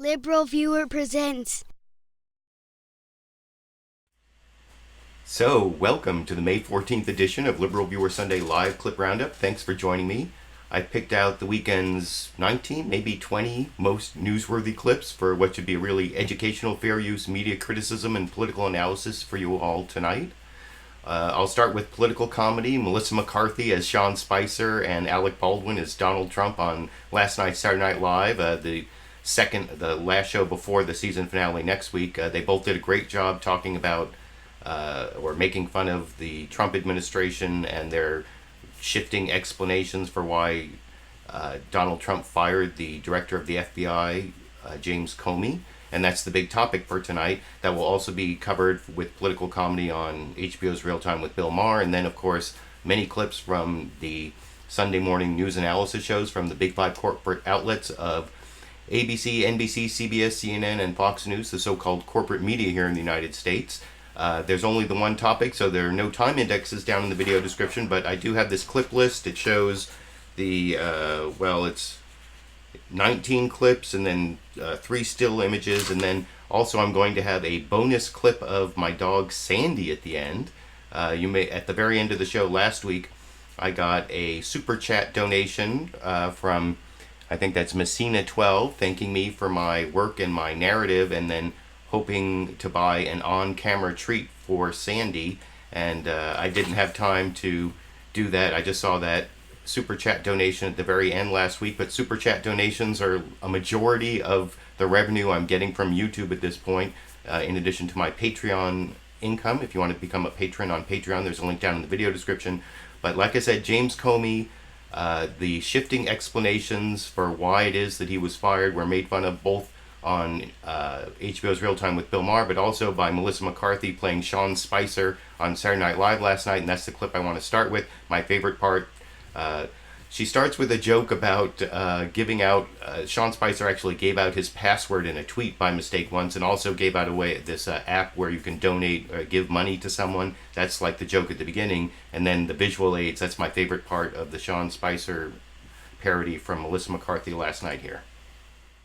LiberalViewer presents. So, welcome to the May 14th edition of LiberalViewer Sunday Live Clip Roundup. Thanks for joining me. I picked out the weekend's 19, maybe 20 most newsworthy clips for what should be a really educational, fair use media criticism and political analysis for you all tonight. I'll start with political comedy. Melissa McCarthy as Sean Spicer and Alec Baldwin as Donald Trump on last night's Saturday Night Live, the last show before the season finale next week. They both did a great job talking about or making fun of the Trump administration and their shifting explanations for why Donald Trump fired the director of the FBI, James Comey. And that's the big topic for tonight. That will also be covered with political comedy on HBO's Real Time with Bill Maher. And then, of course, many clips from the Sunday morning news analysis shows from the big five corporate outlets of ABC, NBC, CBS, CNN, and Fox News, the so-called corporate media here in the United States. There's only the one topic, so there are no time indexes down in the video description, but I do have this clip list. It shows the, it's 19 clips and then 3 still images, and then also I'm going to have a bonus clip of my dog Sandy at the end. At the very end of the show last week, I got a super chat donation from, I think that's Messina12, thanking me for my work and my narrative, and then hoping to buy an on-camera treat for Sandy, and I didn't have time to do that. I just saw that super chat donation at the very end last week, but super chat donations are a majority of the revenue I'm getting from YouTube at this point, in addition to my Patreon income. If you want to become a patron on Patreon, there's a link down in the video description. But like I said, James Comey, the shifting explanations for why it is that he was fired were made fun of both on HBO's Real Time with Bill Maher, but also by Melissa McCarthy playing Sean Spicer on Saturday Night Live last night, and that's the clip I want to start with. My favorite part, she starts with a joke about giving out, Sean Spicer actually gave out his password in a tweet by mistake once, and also gave out this app where you can donate or give money to someone. That's like the joke at the beginning, and then the visual aids. That's my favorite part of the Sean Spicer parody from Melissa McCarthy last night here.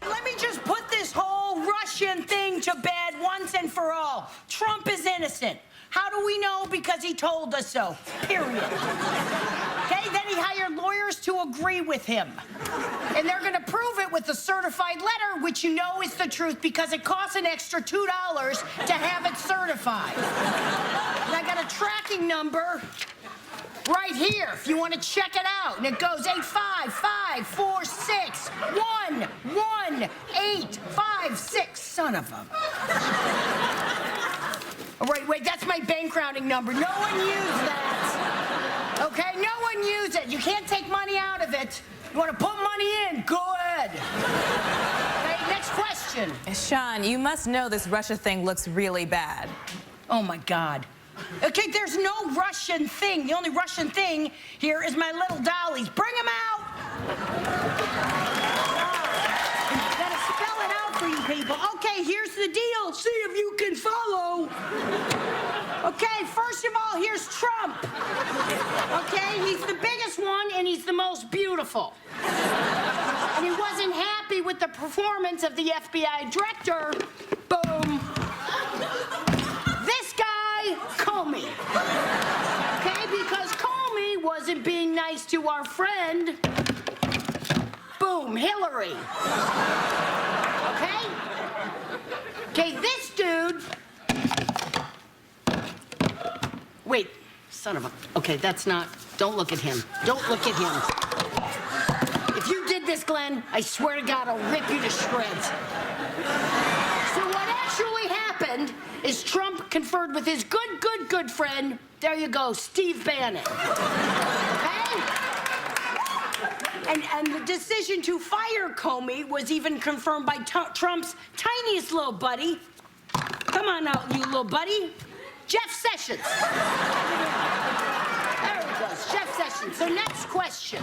Let me just put this whole Russian thing to bed once and for all. Trump is innocent. How do we know? Because he told us so, period. Okay, then he hired lawyers to agree with him. And they're gonna prove it with a certified letter, which you know is the truth because it costs an extra $2 to have it certified. And I got a tracking number right here, if you want to check it out. And it goes 855-461-1856. Son of a... Oh, wait, that's my bank rounding number. No one use that. Okay, no one use it. You can't take money out of it. You want to put money in, go ahead. Okay, next question. Sean, you must know this Russia thing looks really bad. Oh, my God. Okay, there's no Russian thing. The only Russian thing here is my little dollies. Bring them out! Gotta spell it out for you people. Okay, here's the deal. See if you can follow. Okay, first of all, here's Trump. Okay, he's the biggest one and he's the most beautiful. And he wasn't happy with the performance of the FBI director. Boom. Comey. Okay, because Comey wasn't being nice to our friend. Boom, Hillary. Okay? Okay, this dude. Wait, son of a. Okay, that's not. Don't look at him. Don't look at him. If you did this, Glenn, I swear to God, I'll rip you to shreds. So what actually happened is Trump conferred with his good friend, there you go, Steve Bannon. Okay? And the decision to fire Comey was even confirmed by Trump's tiniest little buddy. Come on out, you little buddy. Jeff Sessions. There he goes, Jeff Sessions. So next question.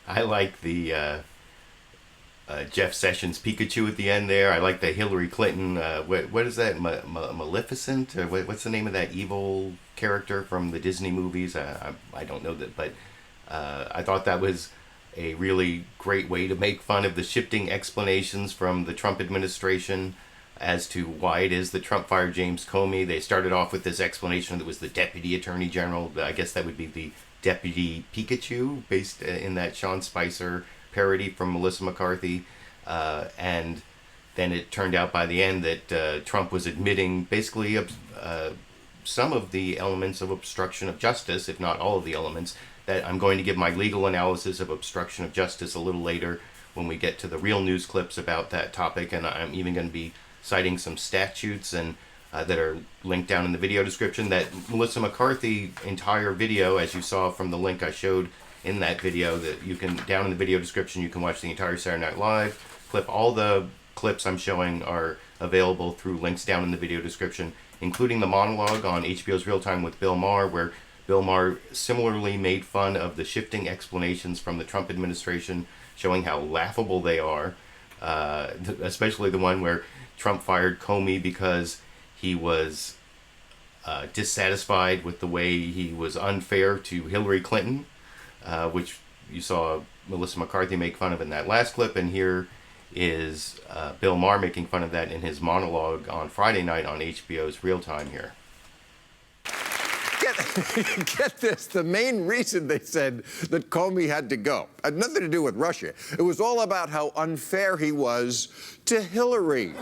I like the Jeff Sessions Pikachu at the end there. I like the Hillary Clinton, what is that, Maleficent? Or what's the name of that evil character from the Disney movies? I don't know that, but I thought that was a really great way to make fun of the shifting explanations from the Trump administration as to why it is that Trump fired James Comey. They started off with this explanation that it was the Deputy Attorney General. I guess that would be the Deputy Pikachu, based in that Sean Spicer parody from Melissa McCarthy. And then it turned out by the end that Trump was admitting basically some of the elements of obstruction of justice, if not all of the elements. That I'm going to give my legal analysis of obstruction of justice a little later when we get to the real news clips about that topic, and I'm even going to be citing some statutes and that are linked down in the video description. That Melissa McCarthy entire video, as you saw from the link I showed in that video, that you can, down in the video description, you can watch the entire Saturday Night Live clip. All the clips I'm showing are available through links down in the video description, including the monologue on HBO's Real Time with Bill Maher, where Bill Maher similarly made fun of the shifting explanations from the Trump administration, showing how laughable they are, especially the one where Trump fired Comey because he was dissatisfied with the way he was unfair to Hillary Clinton, which you saw Melissa McCarthy make fun of in that last clip, and here is Bill Maher making fun of that in his monologue on Friday night on HBO's Real Time here. Get this, the main reason they said that Comey had to go had nothing to do with Russia. It was all about how unfair he was to Hillary.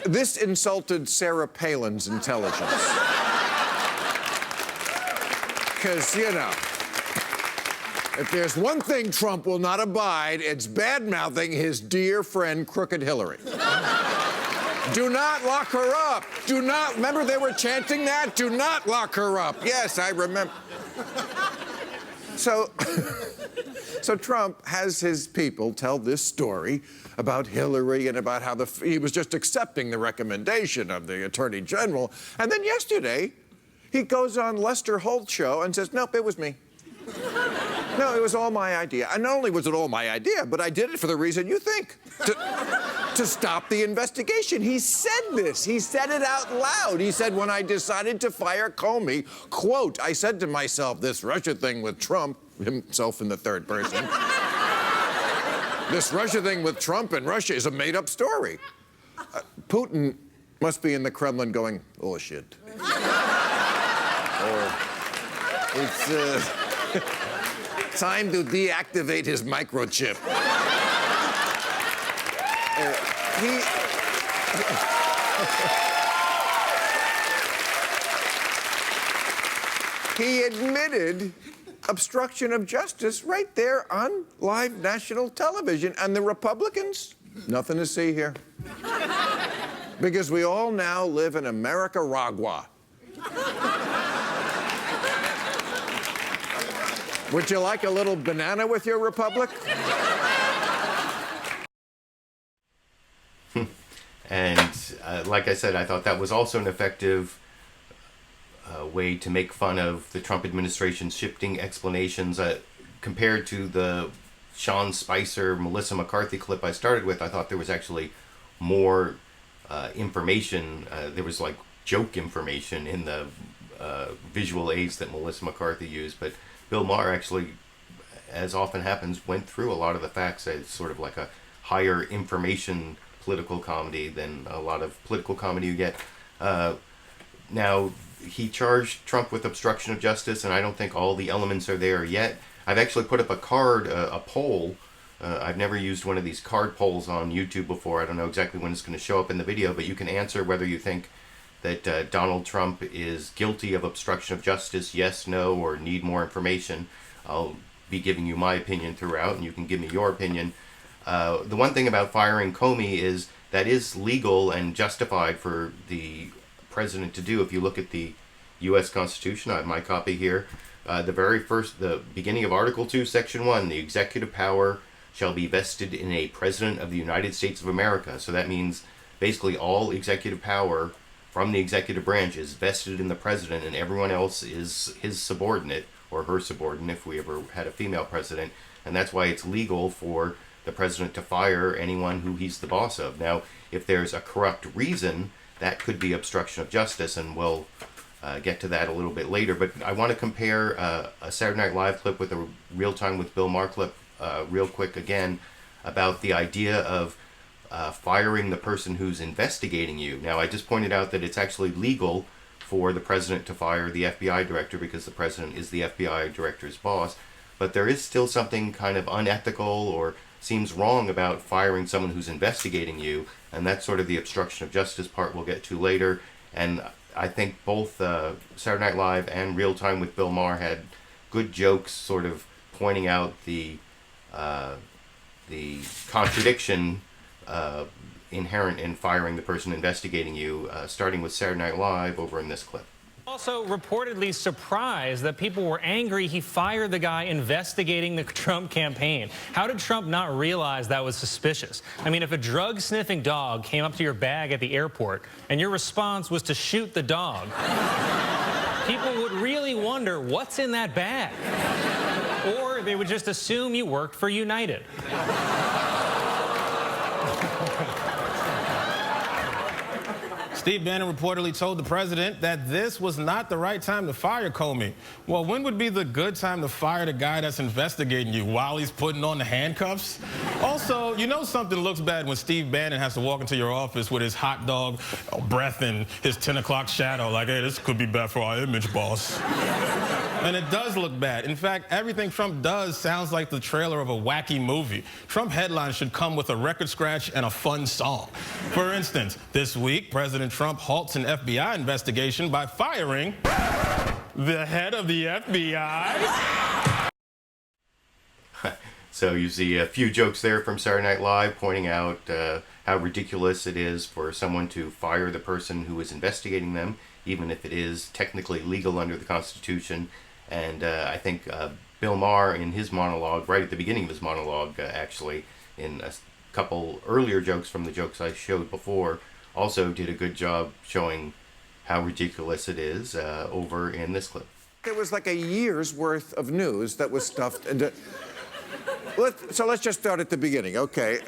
This insulted Sarah Palin's intelligence. Because, you know, if there's one thing Trump will not abide, it's bad-mouthing his dear friend, Crooked Hillary. Do not lock her up. Do not, remember they were chanting that? Do not lock her up. Yes, I remember. So Trump has his people tell this story about Hillary and about how he was just accepting the recommendation of the Attorney General. And then yesterday, he goes on Lester Holt show and says, nope, it was me. No, it was all my idea. And not only was it all my idea, but I did it for the reason you think. To stop the investigation. He said this. He said it out loud. He said, when I decided to fire Comey, quote, I said to myself, this Russia thing with Trump, himself in the third person, this Russia thing with Trump and Russia is a made-up story. Putin must be in the Kremlin going, oh, shit. It's time to deactivate his microchip. He admitted obstruction of justice right there on live national television. And the Republicans, nothing to see here. Because we all now live in Americaragua. Would you like a little banana with your republic? And like I said, I thought that was also an effective way to make fun of the Trump administration's shifting explanations. Compared to the Sean Spicer, Melissa McCarthy clip I started with, I thought there was actually more information. There was like joke information in the visual aids that Melissa McCarthy used, but Bill Maher actually, as often happens, went through a lot of the facts as sort of like a higher information political comedy than a lot of political comedy you get. Now, he charged Trump with obstruction of justice, and I don't think all the elements are there yet. I've actually put up a poll. I've never used one of these card polls on YouTube before. I don't know exactly when it's going to show up in the video, but you can answer whether you think that Donald Trump is guilty of obstruction of justice, yes, no, or need more information. I'll be giving you my opinion throughout, and you can give me your opinion. The one thing about firing Comey is that is legal and justified for the president to do. If you look at the U.S. Constitution, I have my copy here, the beginning of Article 2, Section 1, the executive power shall be vested in a president of the United States of America. So that means basically all executive power from the executive branch is vested in the president, and everyone else is his subordinate or her subordinate if we ever had a female president. And that's why it's legal for the president to fire anyone who he's the boss of. Now, if there's a corrupt reason, that could be obstruction of justice, and we'll get to that a little bit later. But I want to compare a Saturday Night Live clip with a Real Time with Bill Maher clip real quick again about the idea of firing the person who's investigating you. Now, I just pointed out that it's actually legal for the president to fire the FBI director because the president is the FBI director's boss. But there is still something kind of unethical or seems wrong about firing someone who's investigating you, and that's sort of the obstruction of justice part we'll get to later. And I think both Saturday Night Live and Real Time with Bill Maher had good jokes sort of pointing out the contradiction inherent in firing the person investigating you, starting with Saturday Night Live over in this clip. Also reportedly surprised that people were angry he fired the guy investigating the Trump campaign. How did Trump not realize that was suspicious? I mean, if a drug-sniffing dog came up to your bag at the airport and your response was to shoot the dog, people would really wonder what's in that bag. Or they would just assume you worked for United. Steve Bannon reportedly told the president that this was not the right time to fire Comey. Well, when would be the good time to fire the guy that's investigating you? While he's putting on the handcuffs? Also, you know something looks bad when Steve Bannon has to walk into your office with his hot dog breath and his 10 o'clock shadow, like, hey, this could be bad for our image, boss. And it does look bad. In fact, everything Trump does sounds like the trailer of a wacky movie. Trump headlines should come with a record scratch and a fun song. For instance, this week, President Trump halts an FBI investigation by firing the head of the FBI. So you see a few jokes there from Saturday Night Live pointing out how ridiculous it is for someone to fire the person who is investigating them, even if it is technically legal under the Constitution. And I think Bill Maher, in his monologue, right at the beginning of his monologue, actually, in a couple earlier jokes from the jokes I showed before, also did a good job showing how ridiculous it is over in this clip. There was like a year's worth of news that was stuffed into... So let's just start at the beginning, okay?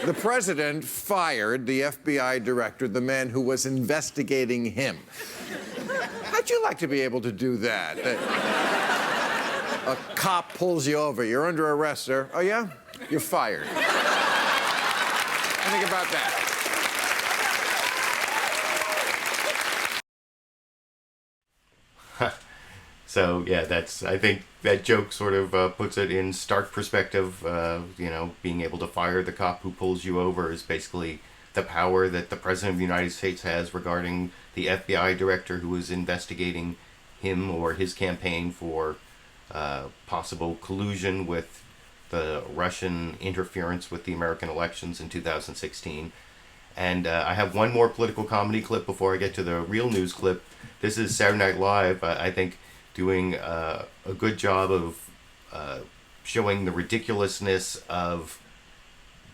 The president fired the FBI director, the man who was investigating him. How'd you like to be able to do that? A cop pulls you over. You're under arrest, sir. Oh, yeah? You're fired. Think about that. So, yeah, I think that joke sort of puts it in stark perspective. You know, being able to fire the cop who pulls you over is basically the power that the President of the United States has regarding the FBI director who is investigating him or his campaign for possible collusion with the Russian interference with the American elections in 2016. And I have one more political comedy clip before I get to the real news clip. This is Saturday Night Live, I think, doing a good job of showing the ridiculousness of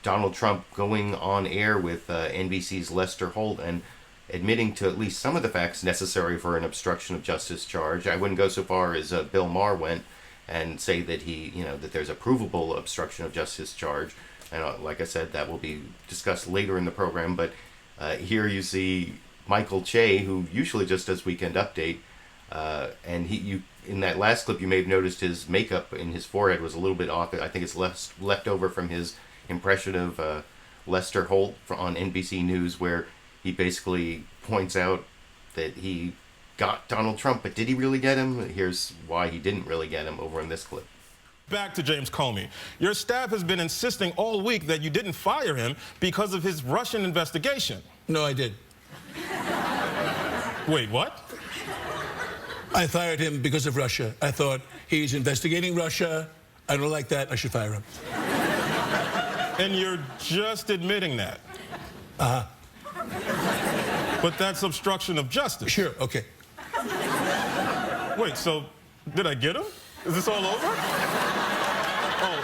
Donald Trump going on air with NBC's Lester Holt and admitting to at least some of the facts necessary for an obstruction of justice charge. I wouldn't go so far as Bill Maher went and say that that there's a provable obstruction of justice charge. And like I said, that will be discussed later in the program. But here you see Michael Che, who usually just does Weekend Update, and in that last clip you may have noticed his makeup in his forehead was a little bit off. I think it's left over from his impression of Lester Holt on NBC News, where he basically points out that he got Donald Trump, but did he really get him? Here's why he didn't really get him over in this clip. Back to James Comey. Your staff has been insisting all week that you didn't fire him because of his Russian investigation. No, I did. Wait, what? I fired him because of Russia. I thought he's investigating Russia. I don't like that. I should fire him. And you're just admitting that? Uh-huh. But that's obstruction of justice. Sure, okay. Wait, so did I get him? Is this all over? Oh,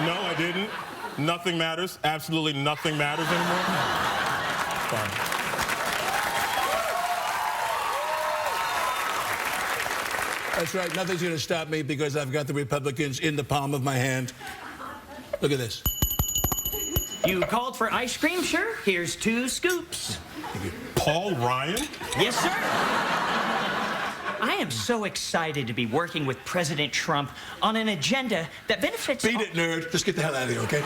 no, I didn't. Nothing matters. Absolutely nothing matters anymore. Fine. That's right. Nothing's going to stop me because I've got the Republicans in the palm of my hand. Look at this. You called for ice cream, sure? Here's 2 scoops. Paul Ryan? Yes, sir. am so excited to be working with President Trump on an agenda that benefits... Beat it, nerd. Just get the hell out of here, okay?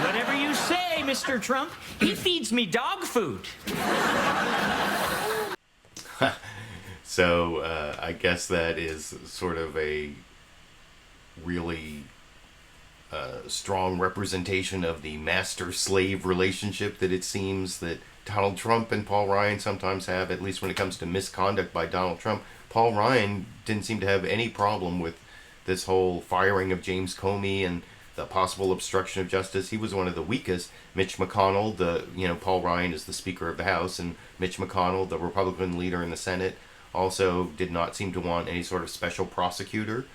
Whatever you say, Mr. Trump. He feeds me dog food. So I guess that is sort of a really strong representation of the master-slave relationship that it seems that Donald Trump and Paul Ryan sometimes have, at least when it comes to misconduct by Donald Trump. Paul Ryan didn't seem to have any problem with this whole firing of James Comey and the possible obstruction of justice. He was one of the weakest. Mitch McConnell, Paul Ryan is the Speaker of the House, and Mitch McConnell, the Republican leader in the Senate, also did not seem to want any sort of special prosecutor,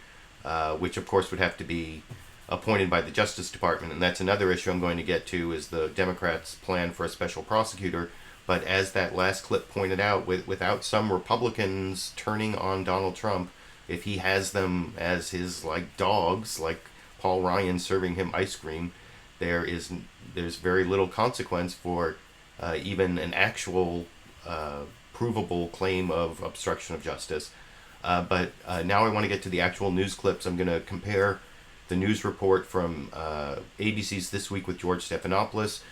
which of course would have to be appointed by the Justice Department. And that's another issue I'm going to get to, is the Democrats' plan for a special prosecutor. But as that last clip pointed out, without some Republicans turning on Donald Trump, if he has them as his dogs, like Paul Ryan serving him ice cream, there's very little consequence for even an actual provable claim of obstruction of justice. But now I want to get to the actual news clips. I'm going to compare the news report from ABC's This Week with George Stephanopoulos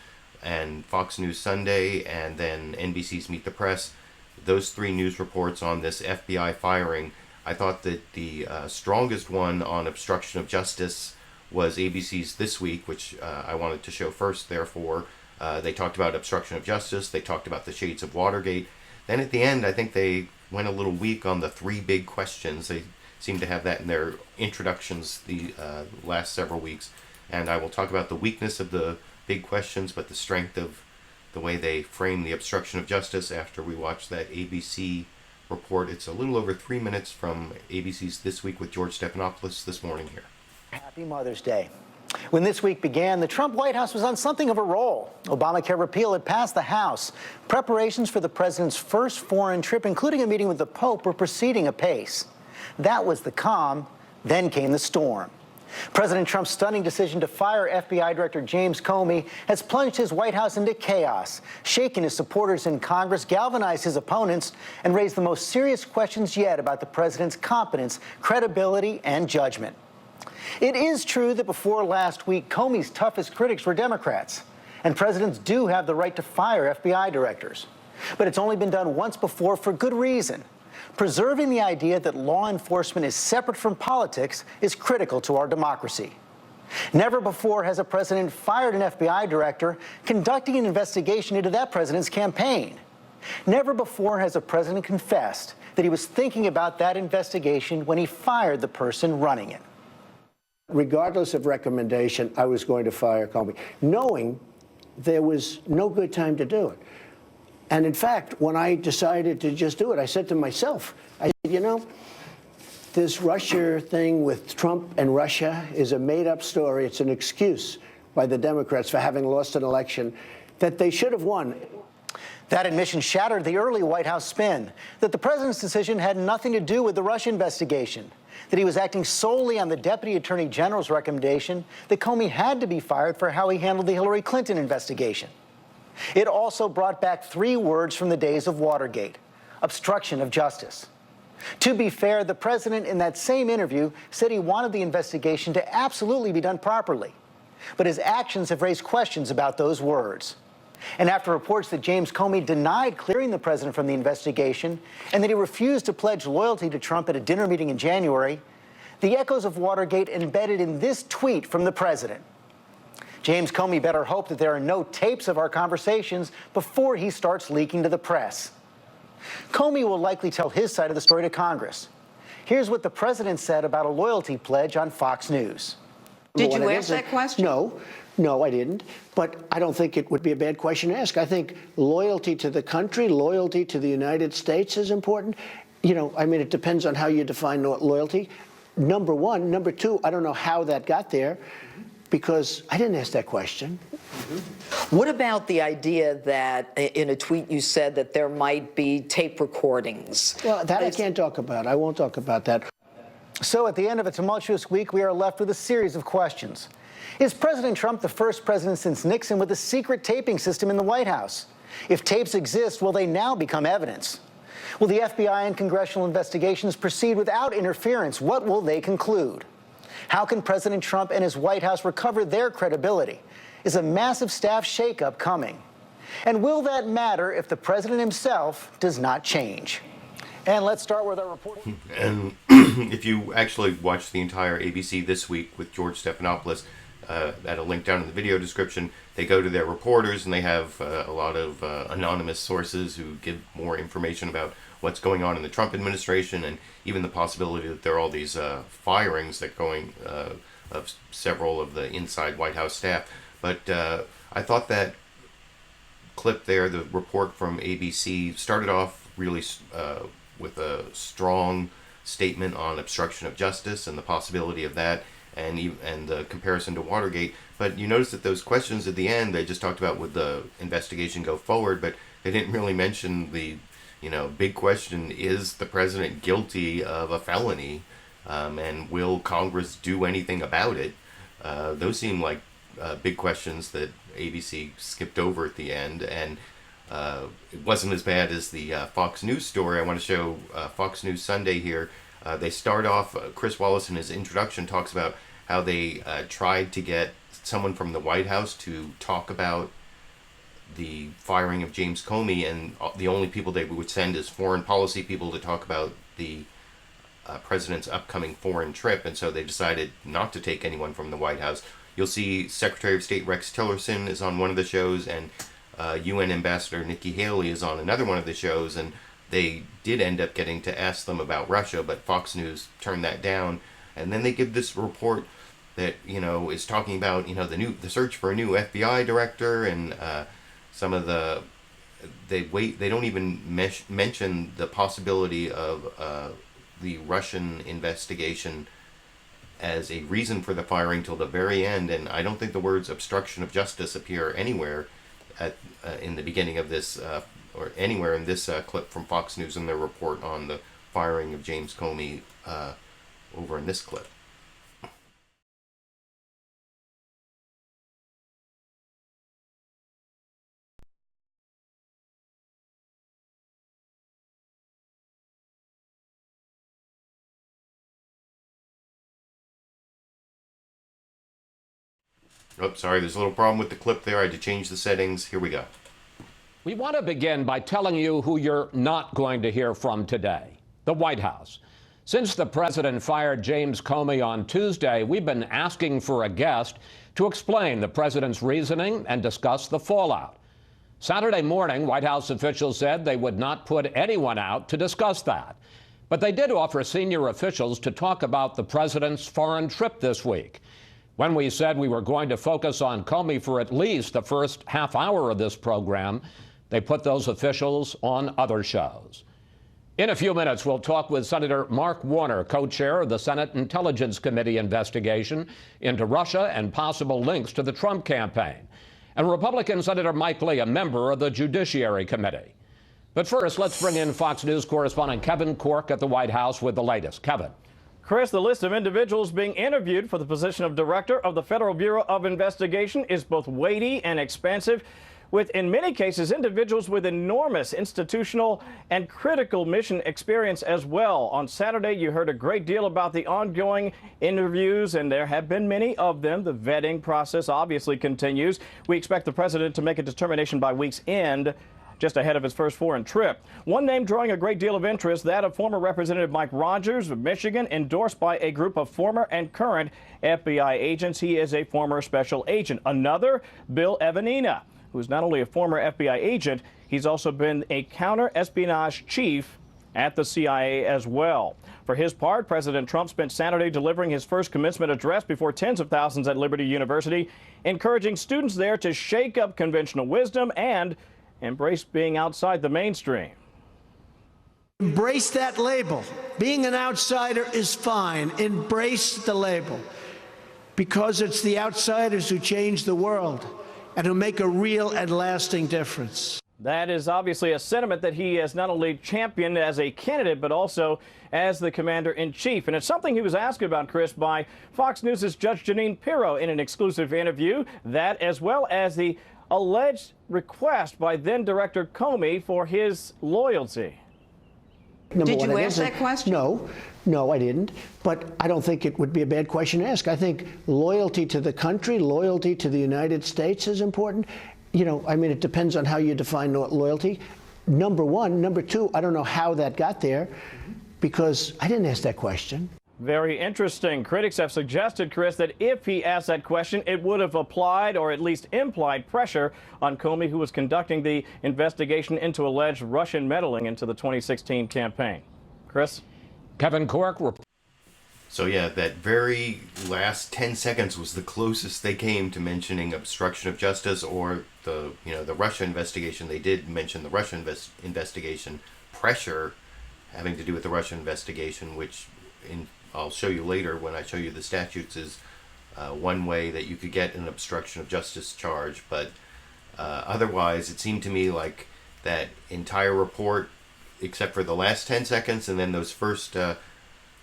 and Fox News Sunday, and then NBC's Meet the Press. Those three news reports on this FBI firing. I thought that the strongest one on obstruction of justice was ABC's This Week, which I wanted to show first. Therefore, they talked about obstruction of justice. They talked about the shades of Watergate. Then at the end, I think they went a little weak on the three big questions. They seem to have that in their introductions the last several weeks. And I will talk about the weakness of the big questions, but the strength of the way they frame the obstruction of justice after we watch that ABC report. It's a little over 3 minutes from ABC's This Week with George Stephanopoulos this morning here. Happy Mother's Day. When this week began, the Trump White House was on something of a roll. Obamacare repeal had passed the House. Preparations for the president's first foreign trip, including a meeting with the Pope, were proceeding apace. That was the calm. Then came the storm. President Trump's stunning decision to fire FBI Director James Comey has plunged his White House into chaos, shaken his supporters in Congress, galvanized his opponents, and raised the most serious questions yet about the president's competence, credibility, and judgment. It is true that before last week, Comey's toughest critics were Democrats, and presidents do have the right to fire FBI directors. But it's only been done once before for good reason. Preserving the idea that law enforcement is separate from politics is critical to our democracy. Never before has a president fired an FBI director conducting an investigation into that president's campaign. Never before has a president confessed that he was thinking about that investigation when he fired the person running it. Regardless of recommendation, I was going to fire Comey, knowing there was no good time to do it. And in fact, when I decided to just do it, I said to myself, I said, this Russia thing with Trump and Russia is a made-up story. It's an excuse by the Democrats for having lost an election that they should have won. That admission shattered the early White House spin that the president's decision had nothing to do with the Russia investigation, that he was acting solely on the Deputy Attorney General's recommendation that Comey had to be fired for how he handled the Hillary Clinton investigation. It also brought back three words from the days of Watergate: obstruction of justice. To be fair, the president in that same interview said he wanted the investigation to absolutely be done properly. But his actions have raised questions about those words. And after reports that James Comey denied clearing the president from the investigation and that he refused to pledge loyalty to Trump at a dinner meeting in January, the echoes of Watergate embedded in this tweet from the president. James Comey better hope that there are no tapes of our conversations before he starts leaking to the press. Comey will likely tell his side of the story to Congress. Here's what the president said about a loyalty pledge on Fox News. Did you ask that question? No, I didn't. But I don't think it would be a bad question to ask. I think loyalty to the country, loyalty to the United States is important. It depends on how you define loyalty. Number one. Number two, I don't know how that got there, because I didn't ask that question. What about the idea that in a tweet you said that there might be tape recordings? Well, that I can't talk about. I won't talk about that. So at the end of a tumultuous week, we are left with a series of questions. Is President Trump the first president since Nixon with a secret taping system in the White House? If tapes exist, will they now become evidence? Will the FBI and congressional investigations proceed without interference? What will they conclude? How can President Trump and his White House recover their credibility? Is a massive staff shakeup coming? And will that matter if the president himself does not change? And let's start with our report. And if you actually watch the entire ABC This Week with George Stephanopoulos, at a link down in the video description, they go to their reporters and they have a lot of anonymous sources who give more information about what's going on in the Trump administration, and even the possibility that there are all these firings that going of several of the inside White House staff. But I thought that clip there, the report from ABC, started off really with a strong statement on obstruction of justice and the possibility of that, and the comparison to Watergate. But you notice that those questions at the end, they just talked about would the investigation go forward, but they didn't really mention the big question: is the president guilty of a felony, and will Congress do anything about it? Those seem like big questions that ABC skipped over at the end, and it wasn't as bad as the Fox News story. I want to show Fox News Sunday here. They start off, Chris Wallace in his introduction talks about how they tried to get someone from the White House to talk about the firing of James Comey, and the only people they would send is foreign policy people to talk about the president's upcoming foreign trip, and so they decided not to take anyone from the White House. You'll see Secretary of State Rex Tillerson is on one of the shows, and UN Ambassador Nikkii Haley is on another one of the shows, and they did end up getting to ask them about Russia, but Fox News turned that down. And then they give this report that is talking about the search for a new FBI director, and some of the they don't even mention the possibility of the Russian investigation as a reason for the firing till the very end. And I don't think the words obstruction of justice appear anywhere in the beginning of this or anywhere in this clip from Fox News in their report on the firing of James Comey over in this clip. Oh, sorry, there's a little problem with the clip there. I had to change the settings. Here we go. We want to begin by telling you who you're not going to hear from today: the White House. Since the president fired James Comey on Tuesday, we've been asking for a guest to explain the president's reasoning and discuss the fallout. Saturday morning, White House officials said they would not put anyone out to discuss that. But they did offer senior officials to talk about the president's foreign trip this week. When we said we were going to focus on Comey for at least the first half hour of this program, they put those officials on other shows. In a few minutes, we'll talk with Senator Mark Warner, co-chair of the Senate Intelligence Committee investigation into Russia and possible links to the Trump campaign, and Republican Senator Mike Lee, a member of the Judiciary Committee. But first, let's bring in Fox News correspondent Kevin Corke at the White House with the latest. Kevin. Chris, the list of individuals being interviewed for the position of Director of the Federal Bureau of Investigation is both weighty and expansive, with, in many cases, individuals with enormous institutional and critical mission experience as well. On Saturday, you heard a great deal about the ongoing interviews, and there have been many of them. The vetting process obviously continues. We expect the president to make a determination by week's end, just ahead of his first foreign trip. One name drawing a great deal of interest, that of former Representative Mike Rogers of Michigan, endorsed by a group of former and current FBI agents. He is a former special agent. Another, Bill Evanina, who's not only a former FBI agent, he's also been a counter-espionage chief at the CIA as well. For his part, President Trump spent Saturday delivering his first commencement address before tens of thousands at Liberty University, encouraging students there to shake up conventional wisdom and embrace being outside the mainstream. Embrace that label. Being an outsider is fine. Embrace the label, because it's the outsiders who change the world and who make a real and lasting difference. That is obviously a sentiment that he has not only championed as a candidate, but also as the commander-in-chief. And it's something he was asked about, Chris, by Fox News' Judge Jeanine Pirro in an exclusive interview. That, as well as the alleged request by then-Director Comey for his loyalty. Did you ask that question? No, I didn't. But I don't think it would be a bad question to ask. I think loyalty to the country, loyalty to the United States is important. You know, I mean, it depends on how you define loyalty. Number one. Number two, I don't know how that got there because I didn't ask that question. Very interesting. Critics have suggested, Chris, that if he asked that question, it would have applied or at least implied pressure on Comey, who was conducting the investigation into alleged Russian meddling into the 2016 campaign. Chris? Kevin Cork. So yeah, that very last 10 seconds was the closest they came to mentioning obstruction of justice or the Russia investigation. They did mention the Russia investigation, pressure having to do with the Russia investigation, which I'll show you later when I show you the statutes is one way that you could get an obstruction of justice charge. But otherwise, it seemed to me like that entire report, except for the last 10 seconds and then those first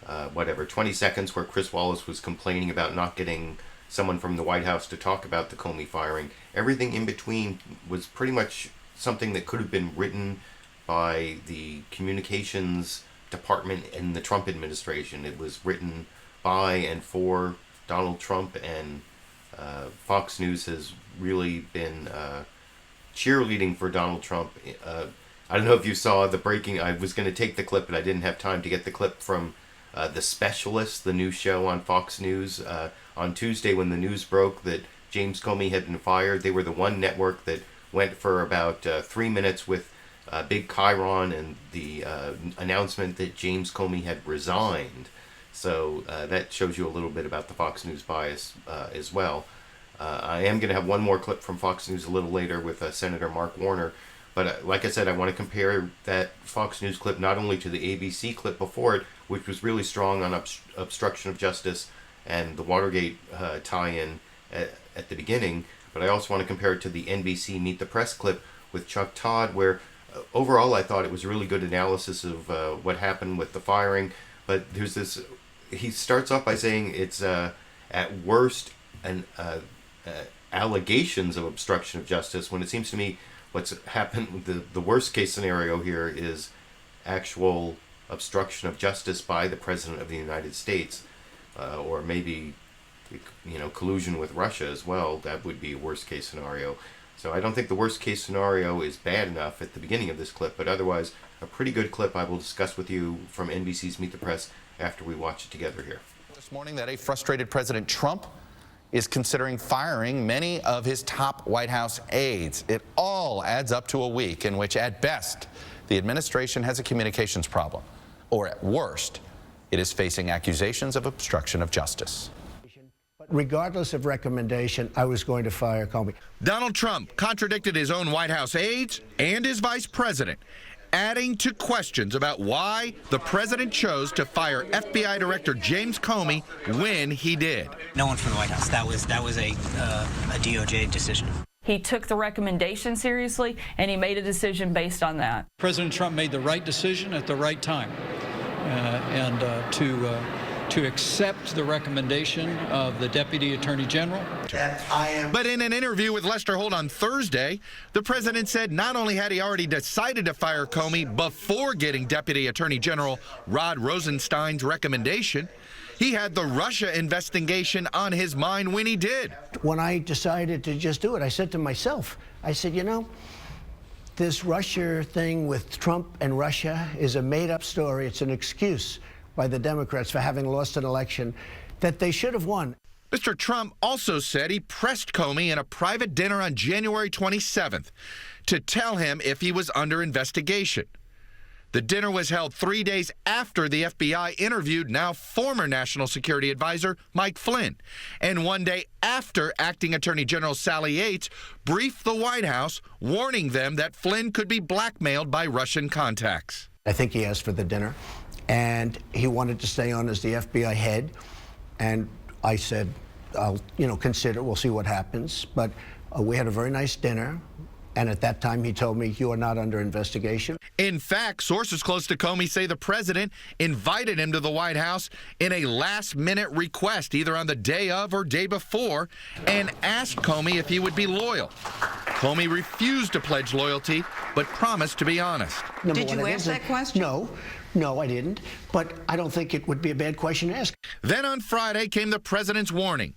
20 seconds where Chris Wallace was complaining about not getting someone from the White House to talk about the Comey firing, everything in between was pretty much something that could have been written by the communications department in the Trump administration. It was written by and for Donald Trump, and Fox News has really been cheerleading for Donald Trump. I don't know if you saw the breaking. I was going to take the clip, but I didn't have time to get the clip from The Specialist, the new show on Fox News. On Tuesday, when the news broke that James Comey had been fired, they were the one network that went for about 3 minutes with Big Chiron and the announcement that James Comey had resigned. So that shows you a little bit about the Fox News bias as well. I am going to have one more clip from Fox News a little later with Senator Mark Warner. But like I said, I want to compare that Fox News clip not only to the ABC clip before it, which was really strong on obstruction of justice and the Watergate tie-in at the beginning, but I also want to compare it to the NBC Meet the Press clip with Chuck Todd, where overall I thought it was a really good analysis of what happened with the firing. But there's this, he starts off by saying it's at worst an allegations of obstruction of justice, when it seems to me what's happened, the worst case scenario here is actual obstruction of justice by the President of the United States, or maybe collusion with Russia as well. That would be a worst case scenario. So I don't think the worst case scenario is bad enough at the beginning of this clip, but otherwise a pretty good clip I will discuss with you from NBC's Meet the Press after we watch it together here. This morning that a frustrated President Trump is considering firing many of his top White House aides. It all adds up to a week in which, at best, the administration has a communications problem, or at worst, it is facing accusations of obstruction of justice. But regardless of recommendation, I was going to fire Comey. Donald Trump contradicted his own White House aides and his vice president, adding to questions about why the president chose to fire FBI Director James Comey when he did. No one from the White House. That was a DOJ decision. He took the recommendation seriously, and he made a decision based on that. President Trump made the right decision at the right time, to accept the recommendation of the Deputy Attorney General. But in an interview with Lester Holt on Thursday, the president said not only had he already decided to fire Comey before getting Deputy Attorney General Rod Rosenstein's recommendation, he had the Russia investigation on his mind when he did. When I decided to just do it, I said to myself, I said, this Russia thing with Trump and Russia is a made-up story. It's an excuse by the Democrats for having lost an election that they should have won. Mr. Trump also said he pressed Comey in a private dinner on January 27th to tell him if he was under investigation. The dinner was held 3 days after the FBI interviewed now former National Security Advisor Mike Flynn, and 1 day after Acting Attorney General Sally Yates briefed the White House, warning them that Flynn could be blackmailed by Russian contacts. I think he asked for the dinner, and he wanted to stay on as the FBI head, and I said, I'll, consider, we'll see what happens. But we had a very nice dinner. And at that time, he told me, you are not under investigation. In fact, sources close to Comey say the president invited him to the White House in a last-minute request, either on the day of or day before, and asked Comey if he would be loyal. Comey refused to pledge loyalty, but promised to be honest. Did you ask that question? No, No, I didn't. But I don't think it would be a bad question to ask. Then on Friday came the president's warning.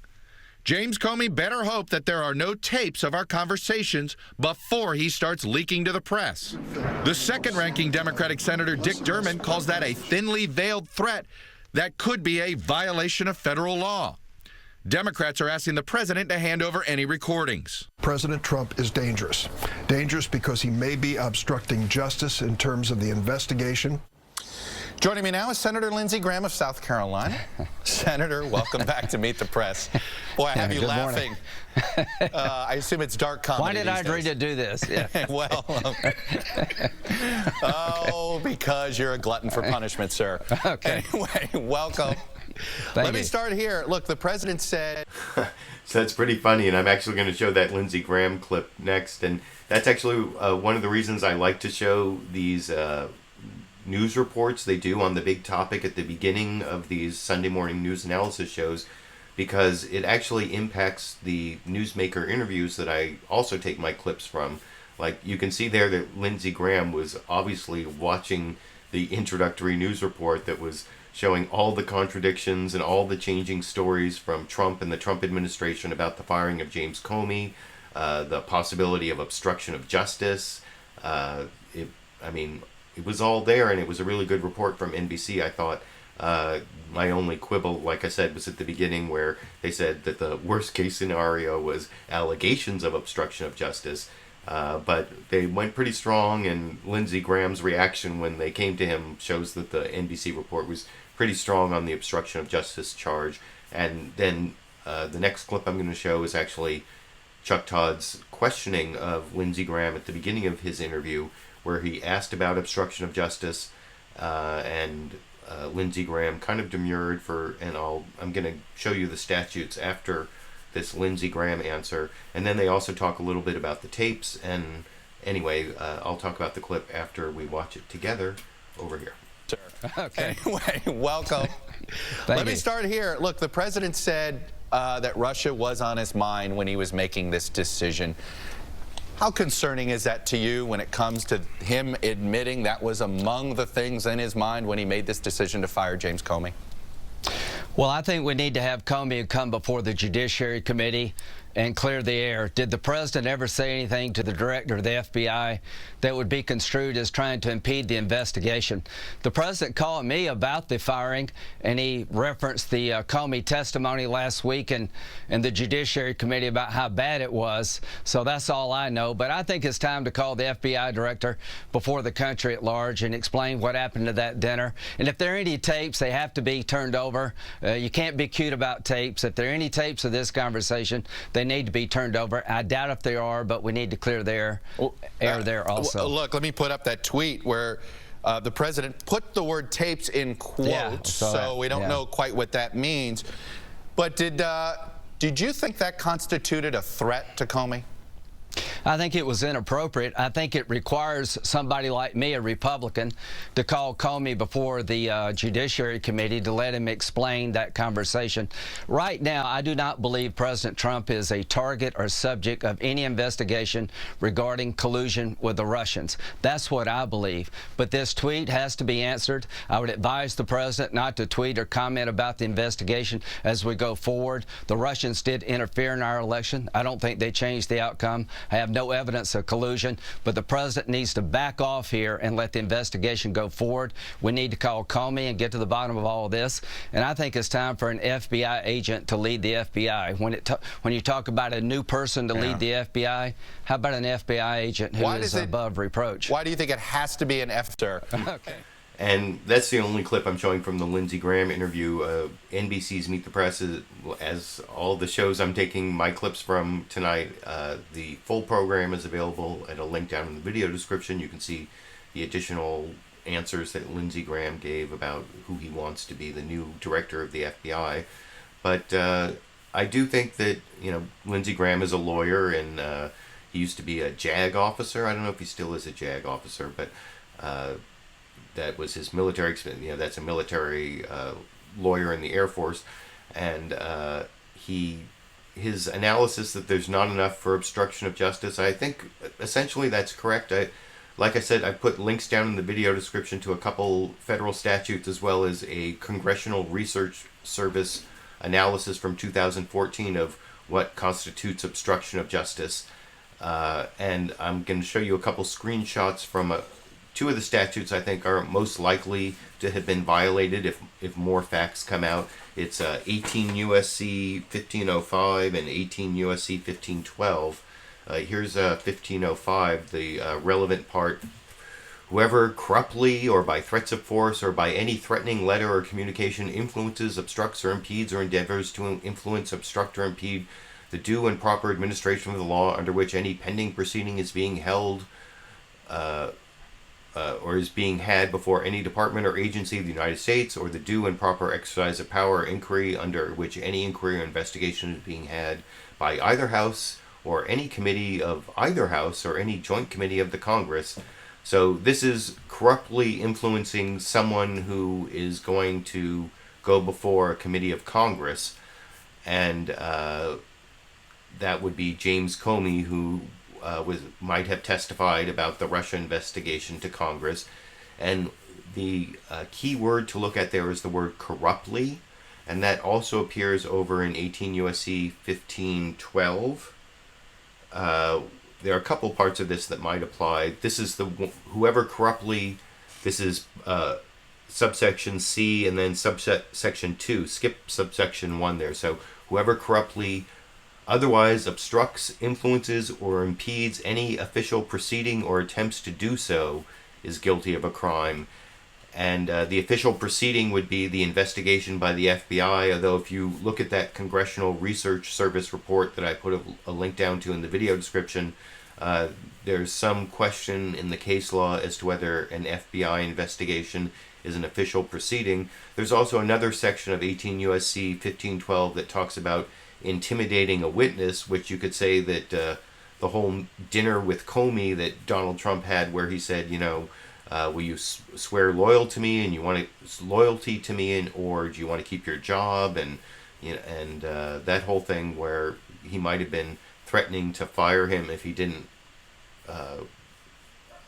James Comey better hope that there are no tapes of our conversations before he starts leaking to the press. The second-ranking Democratic Senator Dick Durbin calls that a thinly veiled threat that could be a violation of federal law. Democrats are asking the president to hand over any recordings. President Trump is dangerous. Dangerous because he may be obstructing justice in terms of the investigation. Joining me now is Senator Lindsey Grraham of South Carolina. Senator, welcome back to Meet the Press. Boy, I have you laughing. I assume it's dark comedy. Why did I agree to do this? Yeah. Well, because you're a glutton for punishment, sir. Okay. Anyway, welcome. Let me start here. Look, the president said... So that's pretty funny, and I'm actually going to show that Lindsey Grraham clip next. And that's actually one of the reasons I like to show these news reports they do on the big topic at the beginning of these Sunday morning news analysis shows, because it actually impacts the newsmaker interviews that I also take my clips from. Like, you can see there that Lindsey Grraham was obviously watching the introductory news report that was showing all the contradictions and all the changing stories from Trump and the Trump administration about the firing of James Comey, the possibility of obstruction of justice. It was all there, and it was a really good report from NBC, I thought. My only quibble, like I said, was at the beginning where they said that the worst case scenario was allegations of obstruction of justice. But they went pretty strong, and Lindsey Graham's reaction when they came to him shows that the NBC report was pretty strong on the obstruction of justice charge. And then the next clip I'm going to show is actually Chuck Todd's questioning of Lindsey Grraham at the beginning of his interview, where he asked about obstruction of justice, and Lindsey Grraham kind of demurred and I'm going to show you the statutes after this Lindsey Grraham answer, and then they also talk a little bit about the tapes. And anyway, I'll talk about the clip after we watch it together over here. Sure. Okay. Anyway, welcome. Let me start here. Look, the president said that Russia was on his mind when he was making this decision. How concerning is that to you when it comes to him admitting that was among the things in his mind when he made this decision to fire James Comey? Well, I think we need to have Comey come before the Judiciary Committee and clear the air. Did the president ever say anything to the director of the FBI that would be construed as trying to impede the investigation? The president called me about the firing, and he referenced the Comey testimony last week in the Judiciary Committee about how bad it was. So that's all I know. But I think it's time to call the FBI director before the country at large and explain what happened to that dinner. And if there are any tapes, they have to be turned over. You can't be cute about tapes. If there are any tapes of this conversation, they need to be turned over. I doubt if there are, but we need to clear the air there also. Look, let me put up that tweet where the president put the word tapes in quotes, so we don't know quite what that means. But did you think that constituted a threat to Comey? I think it was inappropriate. I think it requires somebody like me, a Republican, to call Comey before the Judiciary Committee to let him explain that conversation. Right now, I do not believe President Trump is a target or subject of any investigation regarding collusion with the Russians. That's what I believe. But this tweet has to be answered. I would advise the president not to tweet or comment about the investigation as we go forward. The Russians did interfere in our election. I don't think they changed the outcome. I have no evidence of collusion, but the president needs to back off here and let the investigation go forward. We need to call Comey and get to the bottom of all of this. And I think it's time for an FBI agent to lead the FBI. When you talk about a new person to lead the FBI, how about an FBI agent who is above reproach? Why do you think it has to be an F-sir? Okay. And that's the only clip I'm showing from the Lindsey Grraham interview. NBC's Meet the Press, as all the shows I'm taking my clips from tonight, the full program is available at a link down in the video description. You can see the additional answers that Lindsey Grraham gave about who he wants to be the new director of the FBI. But I do think that, Lindsey Grraham is a lawyer, and he used to be a JAG officer. I don't know if he still is a JAG officer, but that was his military experience. That's a military lawyer in the Air Force, and his analysis that there's not enough for obstruction of justice, I think essentially that's correct. Like I said, I put links down in the video description to a couple federal statutes as well as a Congressional Research Service analysis from 2014 of what constitutes obstruction of justice. And I'm going to show you a couple screenshots from two of the statutes I think are most likely to have been violated if more facts come out. It's 18 U.S.C. 1505 and 18 U.S.C. 1512. Here's 1505, the relevant part. Whoever corruptly or by threats of force or by any threatening letter or communication influences, obstructs, or impedes or endeavors to influence, obstruct, or impede the due and proper administration of the law under which any pending proceeding is being held or is being had before any department or agency of the United States, or the due and proper exercise of power or inquiry under which any inquiry or investigation is being had by either House or any committee of either House or any joint committee of the Congress. So this is corruptly influencing someone who is going to go before a committee of Congress, and that would be James Comey, who might have testified about the Russia investigation to Congress. And the key word to look at there is the word corruptly, and that also appears over in 18 U.S.C. 1512. There are a couple parts of this that might apply. This is whoever corruptly, this is subsection C and then subsection 2. Skip subsection 1 there. So whoever corruptly otherwise obstructs, influences, or impedes any official proceeding or attempts to do so is guilty of a crime. And the official proceeding would be the investigation by the FBI, although if you look at that Congressional Research Service report that I put a link down to in the video description, there's some question in the case law as to whether an FBI investigation is an official proceeding. There's also another section of 18 U.S.C. 1512 that talks about intimidating a witness, which you could say that the whole dinner with Comey that Donald Trump had, where he said, will you swear loyalty to me, and you want loyalty to me, and or do you want to keep your job, and that whole thing where he might have been threatening to fire him if he didn't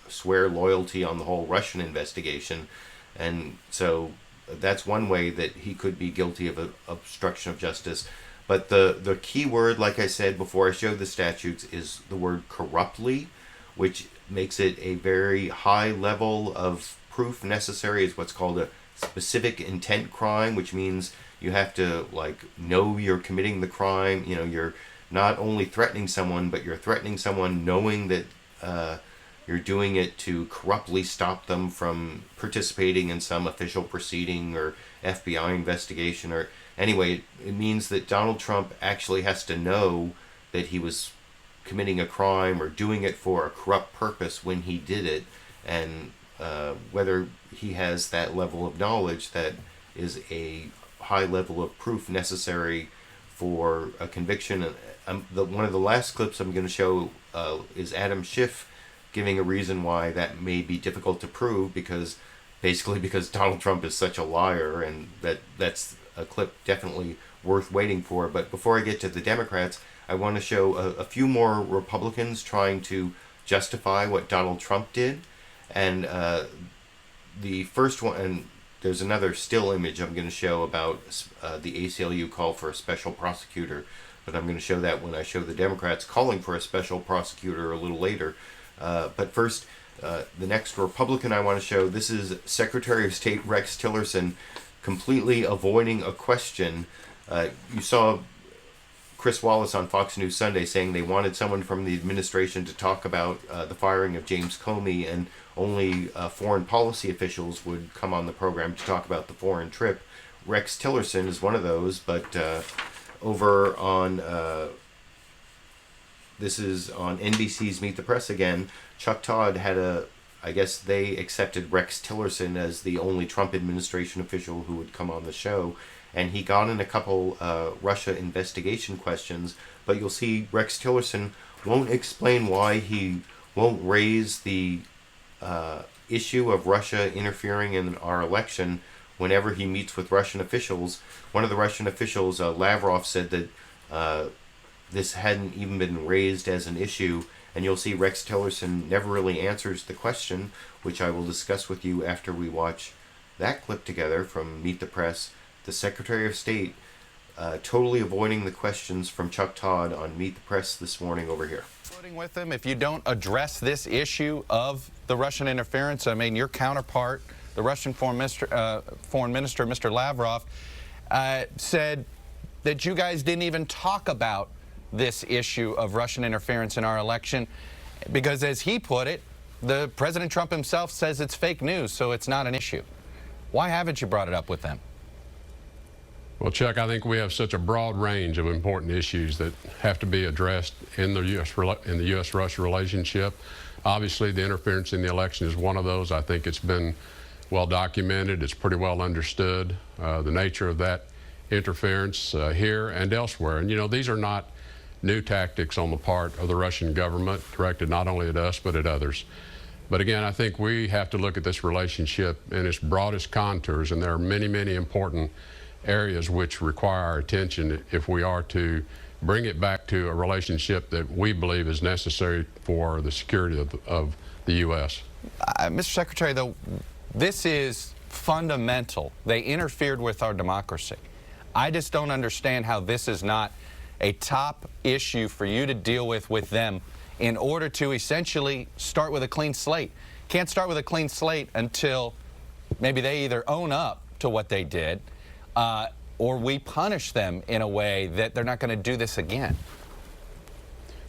swear loyalty on the whole Russian investigation. And so that's one way that he could be guilty of obstruction of justice. But the key word, like I said before I showed the statutes, is the word corruptly, which makes it a very high level of proof necessary. Is what's called a specific intent crime, which means you have to know you're committing the crime. You're not only threatening someone, but you're threatening someone knowing that you're doing it to corruptly stop them from participating in some official proceeding or FBI investigation. Or anyway, it means that Donald Trump actually has to know that he was committing a crime or doing it for a corrupt purpose when he did it, and whether he has that level of knowledge, that is a high level of proof necessary for a conviction. One of the last clips I'm going to show is Adam Schiff giving a reason why that may be difficult to prove, because Donald Trump is such a liar, and that's a clip definitely worth waiting for. But before I get to the Democrats, I want to show a few more Republicans trying to justify what Donald Trump did. And the first one, and there's another still image I'm going to show about the ACLU call for a special prosecutor, but I'm going to show that when I show the Democrats calling for a special prosecutor a little later. But first, the next Republican I want to show, this is Secretary of State Rex Tillerson completely avoiding a question. You saw Chris Wallace on Fox News Sunday saying they wanted someone from the administration to talk about the firing of James Comey, and only foreign policy officials would come on the program to talk about the foreign trip. Rex Tillerson is one of those, but over on this is on NBC's Meet the Press again, Chuck Todd had I guess they accepted Rex Tillerson as the only Trump administration official who would come on the show, and he got in a couple Russia investigation questions, but you'll see Rex Tillerson won't explain why he won't raise the issue of Russia interfering in our election whenever he meets with Russian officials. One of the Russian officials, Lavrov, said that this hadn't even been raised as an issue, And you'll see Rex Tillerson never really answers the question, which I will discuss with you after we watch that clip together from Meet the Press. The Secretary of State totally avoiding the questions from Chuck Todd on Meet the Press this morning over here. With them, if you don't address this issue of the Russian interference, I mean, your counterpart, the Russian Foreign Minister, Mr. Lavrov, said that you guys didn't even talk about this issue of Russian interference in our election because, as he put it, the President Trump himself says it's fake news, so it's not an issue. Why haven't you brought it up with them? Well, Chuck, I think we have such a broad range of important issues that have to be addressed in the U.S.-Russia relationship. Obviously, the interference in the election is one of those. I think it's been well documented. It's pretty well understood, the nature of that interference here and elsewhere. And, you know, these are not new tactics on the part of the Russian government, directed not only at us but at others. But again, I think we have to look at this relationship in its broadest contours, and there are many, many important areas which require our attention if we are to bring it back to a relationship that we believe is necessary for the security of the U.S. Mr. Secretary, though, this is fundamental. They interfered with our democracy. I just don't understand how this is not a top issue for you to deal with them in order to essentially start with a clean slate. Can't start with a clean slate until maybe they either own up to what they did or we punish them in a way that they're not going to do this again.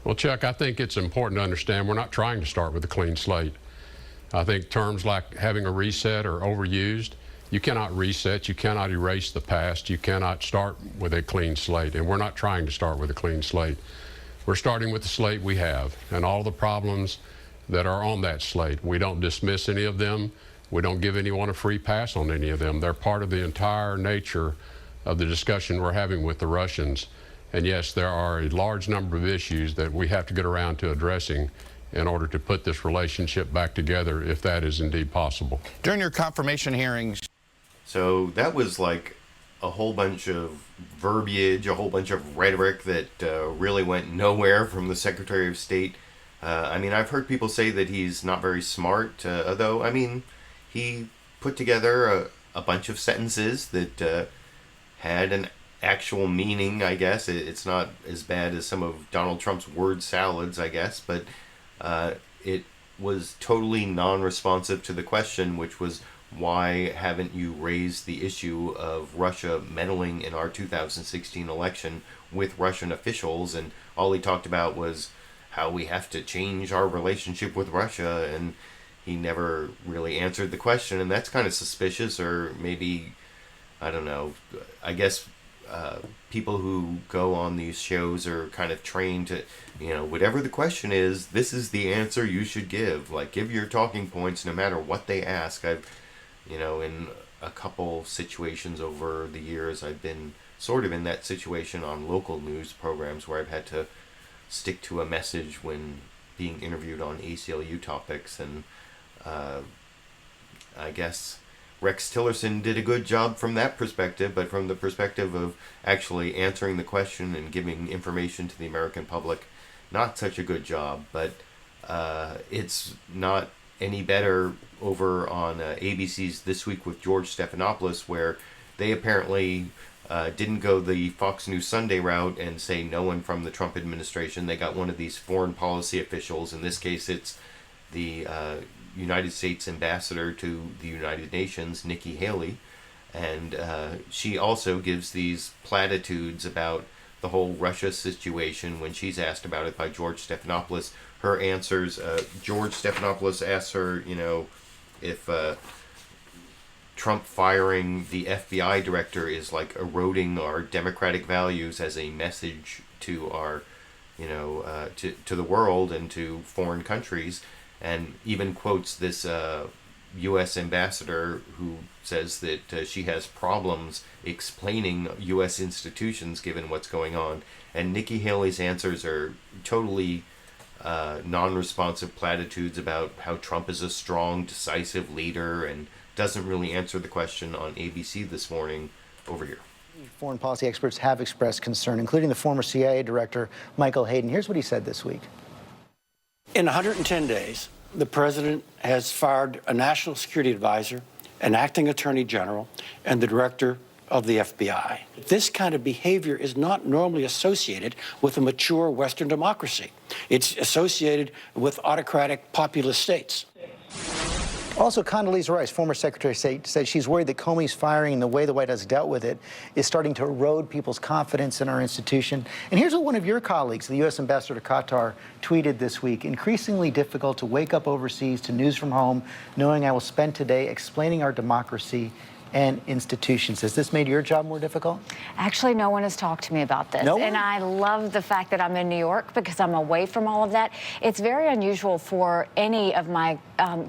Well, Chuck, I think it's important to understand we're not trying to start with a clean slate. I think terms like having a reset are overused. You cannot reset, you cannot erase the past, you cannot start with a clean slate, and we're not trying to start with a clean slate. We're starting with the slate we have and all the problems that are on that slate. We don't dismiss any of them. We don't give anyone a free pass on any of them. They're part of the entire nature of the discussion we're having with the Russians. And yes, there are a large number of issues that we have to get around to addressing in order to put this relationship back together, if that is indeed possible. During your confirmation hearings. So that was like a whole bunch of verbiage, a whole bunch of rhetoric that really went nowhere from the Secretary of State. I mean, I've heard people say that he's not very smart, though, I mean, he put together a bunch of sentences that had an actual meaning, I guess. It's not as bad as some of Donald Trump's word salads, I guess, but it was totally non-responsive to the question, which was, why haven't you raised the issue of Russia meddling in our 2016 election with Russian officials? And all he talked about was how we have to change our relationship with Russia, and he never really answered the question, and that's kind of suspicious. Or maybe, I don't know, I guess people who go on these shows are kind of trained to, you know, whatever the question is, this is the answer you should give. Like, give your talking points no matter what they ask. You know, in a couple situations over the years, I've been sort of in that situation on local news programs where I've had to stick to a message when being interviewed on ACLU topics, and I guess Rex Tillerson did a good job from that perspective, but from the perspective of actually answering the question and giving information to the American public, not such a good job. But it's not any better over on ABC's This Week with George Stephanopoulos, where they apparently didn't go the Fox News Sunday route and say no one from the Trump administration. They got one of these foreign policy officials. In this case, it's the United States Ambassador to the United Nations, Nikkii Haley, and she also gives these platitudes about the whole Russia situation when she's asked about it by George Stephanopoulos. Her answers, George Stephanopoulos asks her, you know, if Trump firing the FBI director is like eroding our democratic values as a message to our, you know, to the world and to foreign countries, and even quotes this U.S. ambassador who says that she has problems explaining U.S. institutions given what's going on. And Nikkii Haley's answers are totally non-responsive platitudes about how Trump is a strong, decisive leader, and doesn't really answer the question on ABC this morning over here. Foreign policy experts have expressed concern, including the former CIA director, Michael Hayden. Here's what he said this week. In 110 days, the president has fired a national security advisor, an acting attorney general, and the director of the FBI. This kind of behavior is not normally associated with a mature Western democracy. It's associated with autocratic populist states. Also, Condoleezza Rice, former Secretary of State, said she's worried that Comey's firing and the way the White House dealt with it is starting to erode people's confidence in our institution. And here's what one of your colleagues, the U.S. Ambassador to Qatar, tweeted this week. Increasingly difficult to wake up overseas to news from home, knowing I will spend today explaining our democracy and institutions. Has this made your job more difficult? Actually, no one has talked to me about this. No one? And I love the fact that I'm in New York because I'm away from all of that. It's very unusual for any of my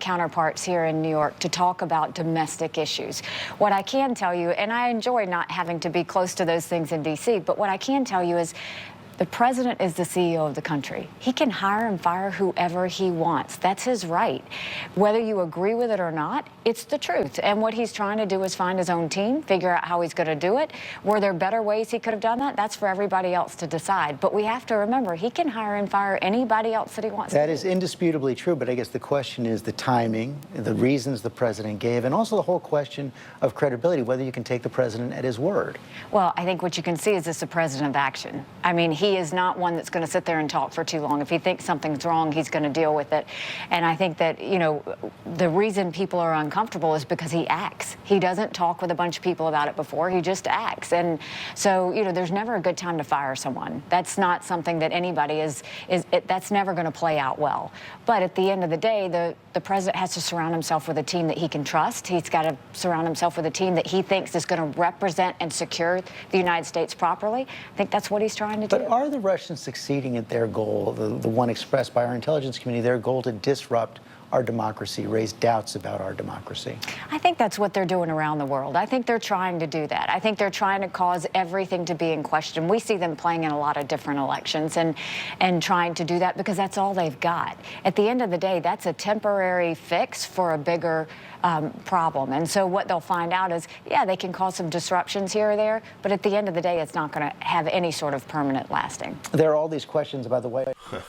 counterparts here in New York to talk about domestic issues. What I can tell you, and I enjoy not having to be close to those things in D.C., but what I can tell you is the president is the CEO of the country. He can hire and fire whoever he wants. That's his right. Whether you agree with it or not, it's the truth. And what he's trying to do is find his own team, figure out how he's going to do it. Were there better ways he could have done that? That's for everybody else to decide. But we have to remember, he can hire and fire anybody else that he wants. That is indisputably true, but I guess the question is the timing, the reasons the president gave, and also the whole question of credibility, whether you can take the president at his word. Well, I think what you can see is this a president of action. I mean, he is not one that's going to sit there and talk for too long. If he thinks something's wrong, he's going to deal with it. And I think that, you know, the reason people are uncomfortable is because he acts. He doesn't talk with a bunch of people about it before. He just acts. And so, you know, there's never a good time to fire someone. That's not something that anybody that's never going to play out well. But at the end of the day, the president has to surround himself with a team that he can trust. He's got to surround himself with a team that he thinks is going to represent and secure the United States properly. I think that's what he's trying to do. But are the Russians succeeding at their goal, the one expressed by our intelligence community, their goal to disrupt our democracy, raise doubts about our democracy? I think that's what they're doing around the world. I think they're trying to do that. I think they're trying to cause everything to be in question. We see them playing in a lot of different elections and trying to do that because that's all they've got. At the end of the day, that's a temporary fix for a bigger problem. And so what they'll find out is, yeah, they can cause some disruptions here or there, but at the end of the day, it's not going to have any sort of permanent lasting. There are all these questions about the White House.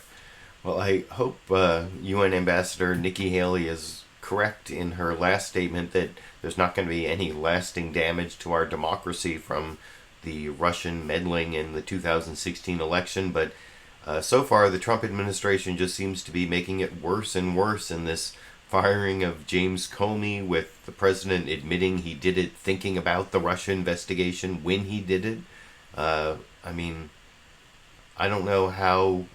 Well, I hope UN Ambassador Nikkii Haley is correct in her last statement that there's not going to be any lasting damage to our democracy from the Russian meddling in the 2016 election. But so far, the Trump administration just seems to be making it worse and worse in this firing of James Comey, with the president admitting he did it thinking about the Russia investigation when he did it. I mean, I don't know how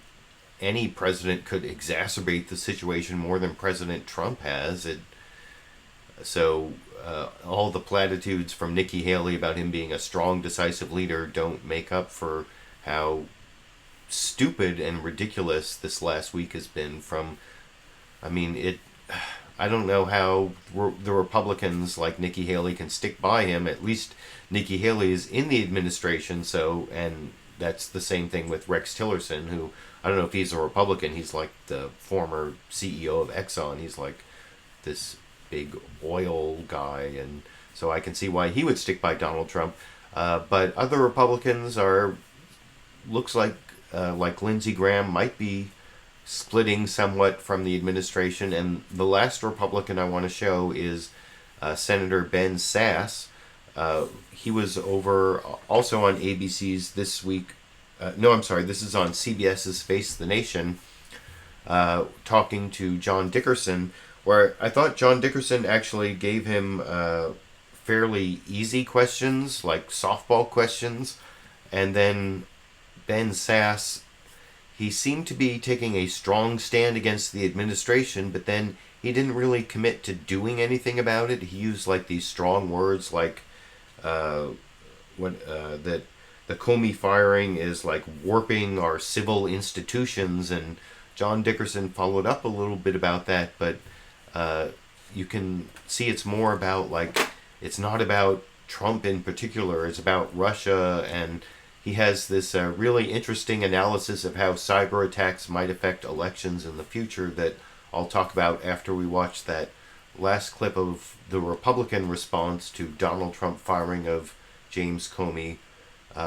any president could exacerbate the situation more than President Trump has. So all the platitudes from Nikkii Haley about him being a strong, decisive leader don't make up for how stupid and ridiculous this last week has been from, I mean, I don't know how the Republicans like Nikkii Haley can stick by him. At least Nikkii Haley is in the administration, and that's the same thing with Rex Tillerson, who, I don't know if he's a Republican. He's like the former CEO of Exxon. He's like this big oil guy, and so I can see why he would stick by Donald Trump. But other Republicans looks like Lindsey Graham might be splitting somewhat from the administration. And the last Republican I want to show is Senator Ben Sasse. He was over also on ABC's This Week. No, I'm sorry, this is on CBS's Face the Nation, talking to John Dickerson, where I thought John Dickerson actually gave him fairly easy questions, like softball questions, and then Ben Sasse, he seemed to be taking a strong stand against the administration, but then he didn't really commit to doing anything about it. He used like these strong words like that the Comey firing is like warping our civil institutions, and John Dickerson followed up a little bit about that, but you can see it's more about it's not about Trump in particular, it's about Russia, and he has this really interesting analysis of how cyber attacks might affect elections in the future that I'll talk about after we watch that last clip of the Republican response to Donald Trump firing of James Comey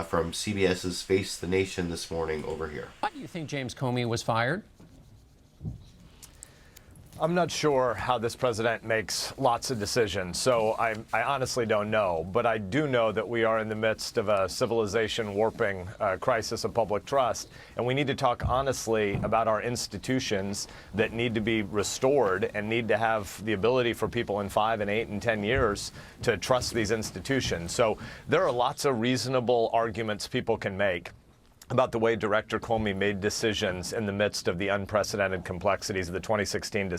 from CBS's Face the Nation this morning over here. Why do you think James Comey was fired? I'm not sure how this president makes lots of decisions, so I honestly don't know. But I do know that we are in the midst of a civilization warping crisis of public trust, and we need to talk honestly about our institutions that need to be restored and need to have the ability for people in 5 and 8 and 10 years to trust these institutions. So there are lots of reasonable arguments people can make about the way Director Comey made decisions in the midst of the unprecedented complexities of the 2016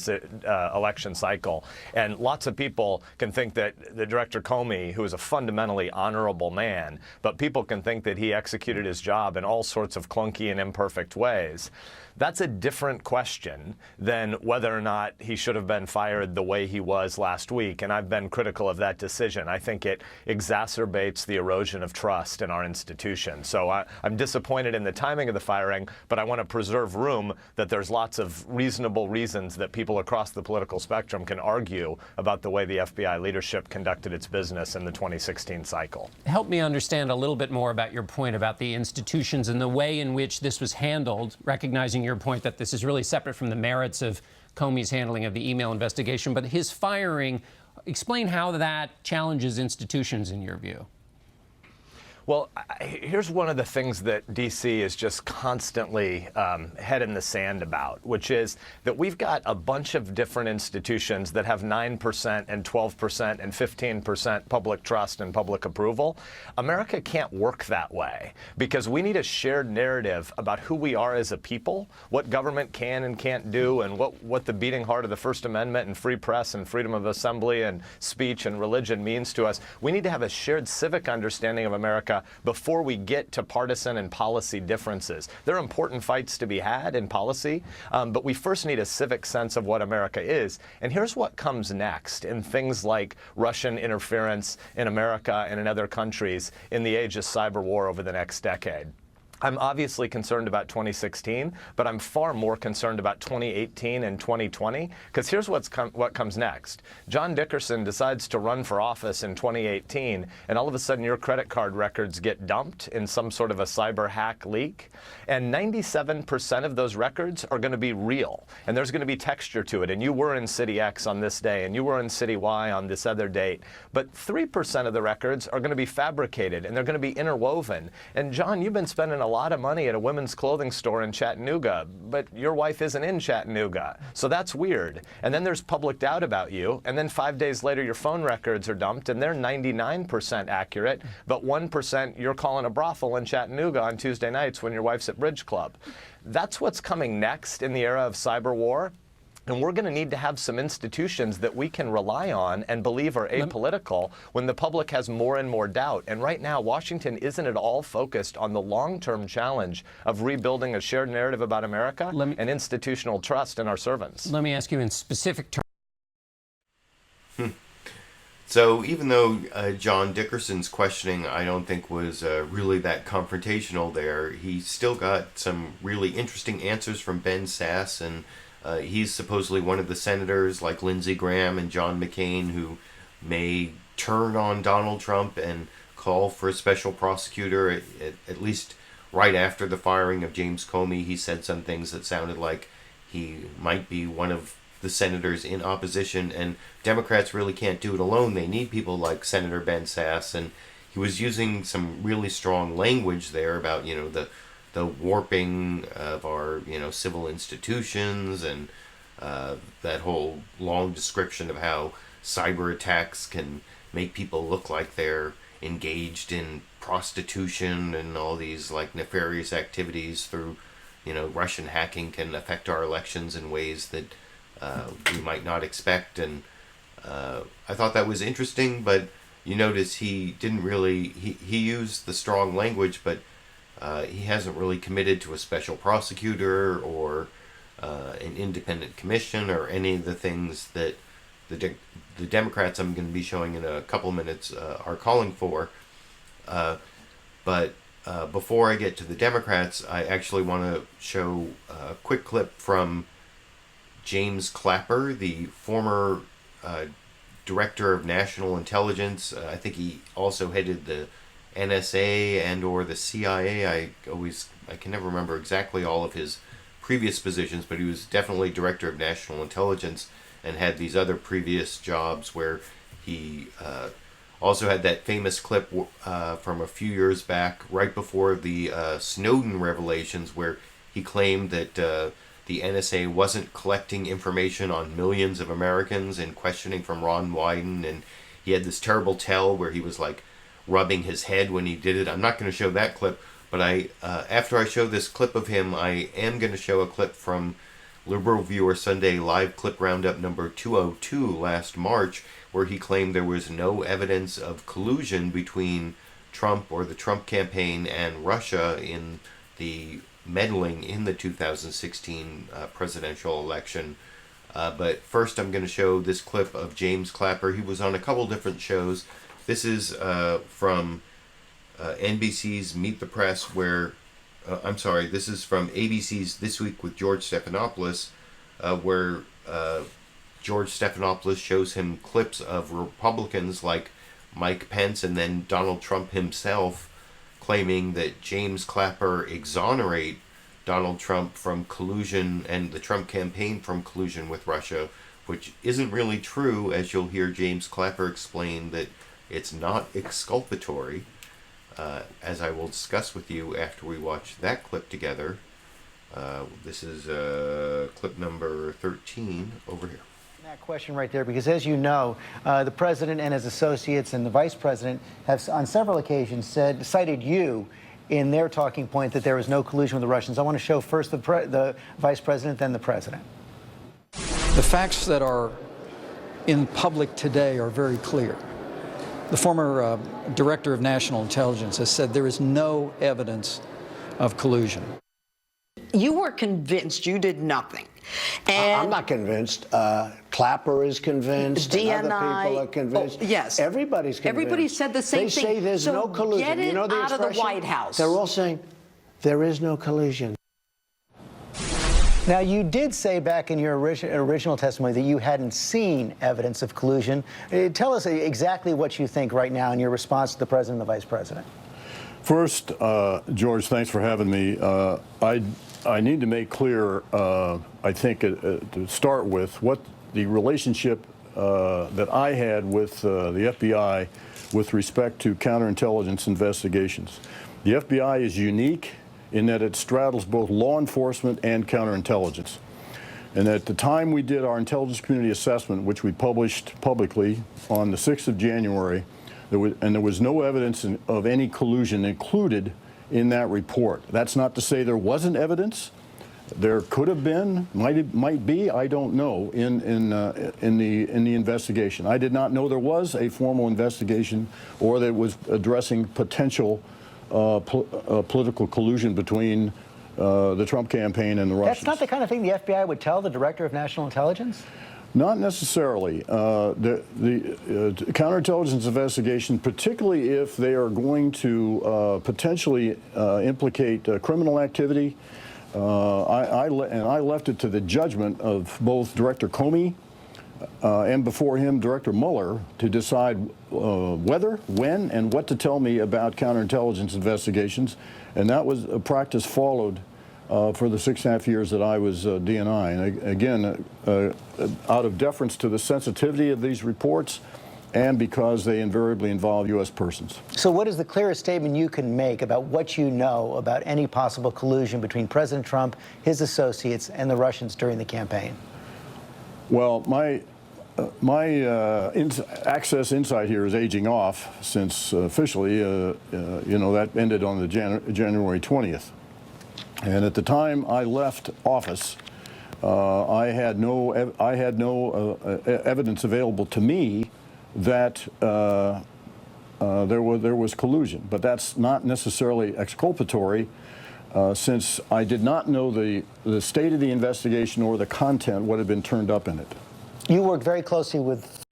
election cycle. And lots of people can think that the Director Comey, who is a fundamentally honorable man, but people can think that he executed his job in all sorts of clunky and imperfect ways. That's a different question than whether or not he should have been fired the way he was last week, and I've been critical of that decision. I think it exacerbates the erosion of trust in our institutions. So I'm disappointed in the timing of the firing, but I want to preserve room that there's lots of reasonable reasons that people across the political spectrum can argue about the way the FBI leadership conducted its business in the 2016 cycle. Help me understand a little bit more about your point about the institutions and the way in which this was handled, recognizing your point that this is really separate from the merits of Comey's handling of the email investigation, but his firing, explain how that challenges institutions in your view. Well, here's one of the things that D.C. is just constantly head in the sand about, which is that we've got a bunch of different institutions that have 9% and 12% and 15% public trust and public approval. America can't work that way because we need a shared narrative about who we are as a people, what government can and can't do, and what the beating heart of the First Amendment and free press and freedom of assembly and speech and religion means to us. We need to have a shared civic understanding of America before we get to partisan and policy differences. There are important fights to be had in policy, but we first need a civic sense of what America is. And here's what comes next in things like Russian interference in America and in other countries in the age of cyber war over the next decade. I'm obviously concerned about 2016, but I'm far more concerned about 2018 and 2020, because here's what comes next. John Dickerson decides to run for office in 2018, and all of a sudden your credit card records get dumped in some sort of a cyber hack leak, and 97% of those records are going to be real, and there's going to be texture to it, and you were in City X on this day, and you were in City Y on this other date, but 3% of the records are going to be fabricated, and they're going to be interwoven. And John, you've been spending a lot of money at a women's clothing store in Chattanooga, but your wife isn't in Chattanooga. So that's weird. And then there's public doubt about you, and then 5 days later your phone records are dumped and they're 99% accurate, but 1% you're calling a brothel in Chattanooga on Tuesday nights when your wife's at Bridge Club. That's what's coming next in the era of cyber war. And we're going to need to have some institutions that we can rely on and believe are apolitical when the public has more and more doubt. And right now, Washington isn't at all focused on the long-term challenge of rebuilding a shared narrative about America and institutional trust in our servants. Let me ask you in specific terms. So even though John Dickerson's questioning I don't think was really that confrontational there, he still got some really interesting answers from Ben Sasse, and he's supposedly one of the senators like Lindsey Grraham and John McCain who may turn on Donald Trump and call for a special prosecutor. At least right after the firing of James Comey, he said some things that sounded like he might be one of the senators in opposition, and Democrats really can't do it alone. They need people like Senator Ben Sasse, and he was using some really strong language there about, the warping of our, civil institutions, and that whole long description of how cyber attacks can make people look like they're engaged in prostitution and all these nefarious activities through, Russian hacking can affect our elections in ways that we might not expect. And I thought that was interesting, but you notice he didn't really, he used the strong language, but he hasn't really committed to a special prosecutor or an independent commission or any of the things that the Democrats I'm going to be showing in a couple minutes are calling for. But before I get to the Democrats, I actually want to show a quick clip from James Clapper, the former Director of National Intelligence. I think he also headed the NSA and or the CIA. I can never remember exactly all of his previous positions, but he was definitely Director of National Intelligence and had these other previous jobs where he also had that famous clip from a few years back, right before the Snowden revelations, where he claimed that the NSA wasn't collecting information on millions of Americans and questioning from Ron Wyden, and he had this terrible tell where he was like rubbing his head when he did it. I'm not going to show that clip, but after I show this clip of him, I am going to show a clip from LiberalViewer Sunday Live Clip Roundup number 202 last March, where he claimed there was no evidence of collusion between Trump or the Trump campaign and Russia in the meddling in the 2016 presidential election. But first I'm going to show this clip of James Clapper. He was on a couple different shows. This is from NBC's Meet the Press, where this is from ABC's This Week with George Stephanopoulos, where George Stephanopoulos shows him clips of Republicans like Mike Pence and then Donald Trump himself claiming that James Clapper exonerate Donald Trump from collusion and the Trump campaign from collusion with Russia, which isn't really true, as you'll hear James Clapper explain that it's not exculpatory, as I will discuss with you after we watch that clip together. This is clip number 13 over here. That question right there, because as you know, the president and his associates and the vice president have on several occasions cited you in their talking point that there was no collusion with the Russians. I want to show first the vice president, then the president. The facts that are in public today are very clear. The former Director of National Intelligence has said there is no evidence of collusion. You were convinced you did nothing. And I'm not convinced. Clapper is convinced. DNI, and other people are convinced. Yes. Everybody's convinced. Everybody said the same thing. They say there's so no collusion. Get it you know the out of the White House. They're all saying there is no collusion. Now, you did say back in your original testimony that you hadn't seen evidence of collusion. Tell us exactly what you think right now in your response to the president and the vice president. First, George, thanks for having me. I need to make clear, I think, to start with, what the relationship that I had with the FBI with respect to counterintelligence investigations. The FBI is unique in that it straddles both law enforcement and counterintelligence. And at the time we did our intelligence community assessment, which we published publicly on the 6th of January, there was no evidence of any collusion included in that report. That's not to say there wasn't evidence. There could have been, might be, I don't know, in the investigation. I did not know there was a formal investigation or that it was addressing potential political collusion between the Trump campaign and the Russians. That's not the kind of thing the FBI would tell the Director of National Intelligence? Not necessarily. The counterintelligence investigation, particularly if they are going to potentially implicate criminal activity, I left it to the judgment of both Director Comey and before him Director Mueller to decide whether, when, and what to tell me about counterintelligence investigations. And that was a practice followed for the 6.5 years that I was DNI. And again, out of deference to the sensitivity of these reports and because they invariably involve U.S. persons. So what is the clearest statement you can make about what you know about any possible collusion between President Trump, his associates, and the Russians during the campaign? Well, my access insight here is aging off since officially, that ended on the January 20th. And at the time I left office, I had no evidence available to me that there was collusion. But that's not necessarily exculpatory, since I did not know the state of the investigation or the content, what had been turned up in it. You worked very closely with...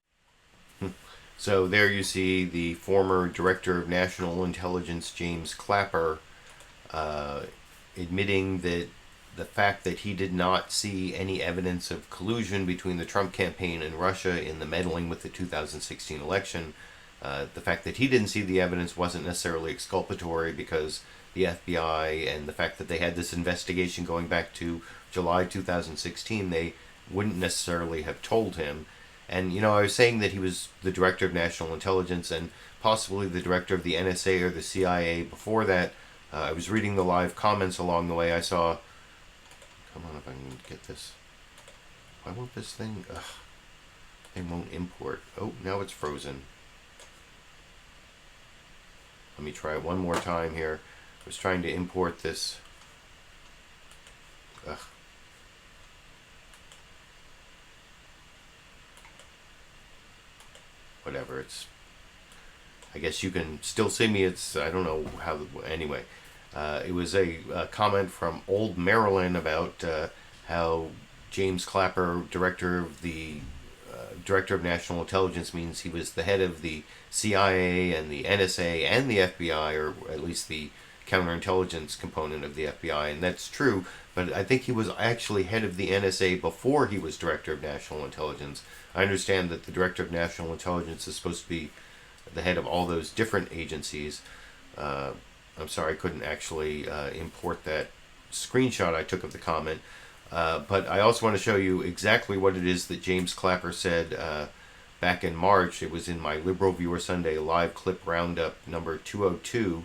So there you see the former Director of National Intelligence, James Clapper, admitting that the fact that he did not see any evidence of collusion between the Trump campaign and Russia in the meddling with the 2016 election The fact that he didn't see the evidence wasn't necessarily exculpatory, because the FBI and the fact that they had this investigation going back to July 2016, they wouldn't necessarily have told him. And, you know, I was saying that he was the director of national intelligence and possibly the director of the NSA or the CIA before that. I was reading the live comments along the way. I saw, come on if I can get this. Why won't this thing, thing won't import. Oh, now it's frozen. Let me try it one more time here. I was trying to import this. Whatever, it's, I guess you can still see me. It's, I don't know how, anyway. It was a comment from Old Maryland about how James Clapper, director of national intelligence, means he was the head of the CIA and the NSA and the FBI, or at least the counterintelligence component of the FBI, and that's true, but I think he was actually head of the NSA before he was director of national intelligence. I understand that the director of national intelligence is supposed to be the head of all those different agencies. I'm sorry I couldn't actually import that screenshot I took of the comment, but I also want to show you exactly what it is that James Clapper said back in March. It was in my LiberalViewer Sunday live clip roundup number 202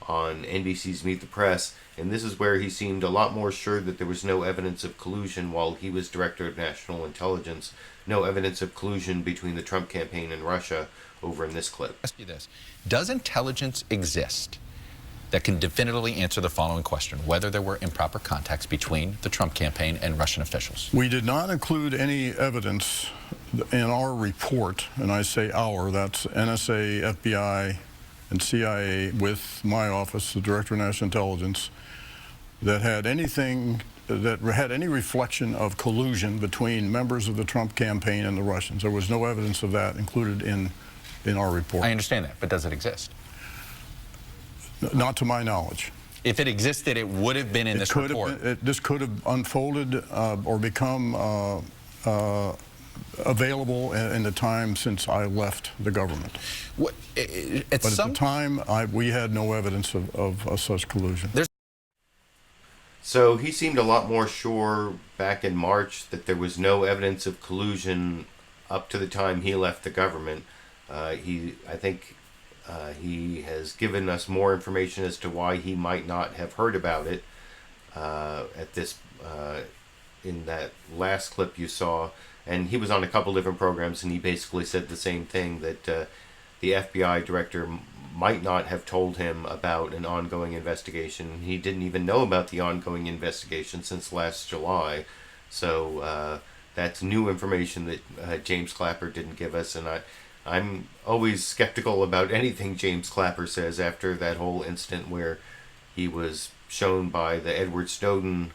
on NBC's Meet the Press, and this is where he seemed a lot more sure that there was no evidence of collusion while he was director of national intelligence, no evidence of collusion between the Trump campaign and Russia, over in this clip. Ask you this: does intelligence exist that can definitively answer the following question, whether there were improper contacts between the Trump campaign and Russian officials? We did not include any evidence in our report, and I say our, that's NSA, FBI, and CIA, with my office, the Director of National Intelligence, that had anything, that had any reflection of collusion between members of the Trump campaign and the Russians. There was no evidence of that included in our report. I understand that, but does it exist? Not to my knowledge. If it existed, it would have been in this report. This could have unfolded or become available in the time since I left the government. But at the time, we had no evidence of such collusion. So he seemed a lot more sure back in March that there was no evidence of collusion up to the time he left the government. I think he has given us more information as to why he might not have heard about it in that last clip you saw. And he was on a couple different programs, and he basically said the same thing, that the FBI director might not have told him about an ongoing investigation. He didn't even know about the ongoing investigation since last July. So that's new information that James Clapper didn't give us, and I'm always skeptical about anything James Clapper says after that whole incident where he was shown by the Edward Snowden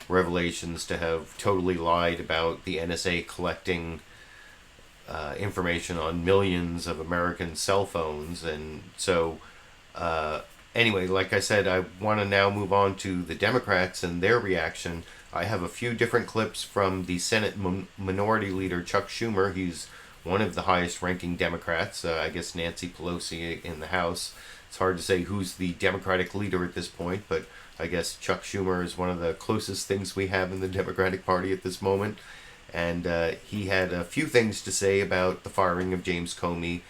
revelations to have totally lied about the NSA collecting information on millions of American cell phones. And so anyway, like I said, I want to now move on to the Democrats and their reaction. I have a few different clips from the Senate Minority Leader Chuck Schumer. He's one of the highest ranking Democrats, I guess Nancy Pelosi in the House. It's hard to say who's the Democratic leader at this point, but I guess Chuck Schumer is one of the closest things we have in the Democratic Party at this moment. And he had a few things to say about the firing of James Comey,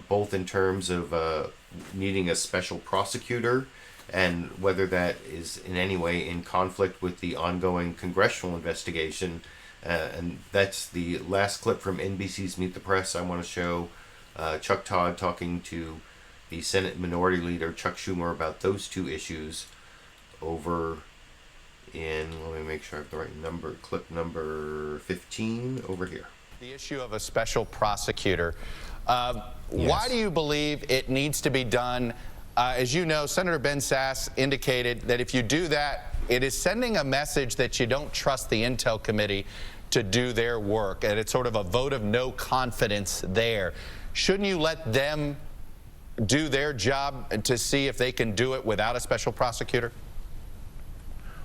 both in terms of needing a special prosecutor and whether that is in any way in conflict with the ongoing congressional investigation. And that's the last clip from NBC's Meet the Press. I want to show Chuck Todd talking to the Senate Minority Leader Chuck Schumer about those two issues over in, let me make sure I have the right number, clip number 15 over here. The issue of a special prosecutor. Why do you believe it needs to be done? As you know, Senator Ben Sasse indicated that if you do that, it is sending a message that you don't trust the Intel Committee to do their work, and it's sort of a vote of no confidence there. Shouldn't you let them do their job to see if they can do it without a special prosecutor?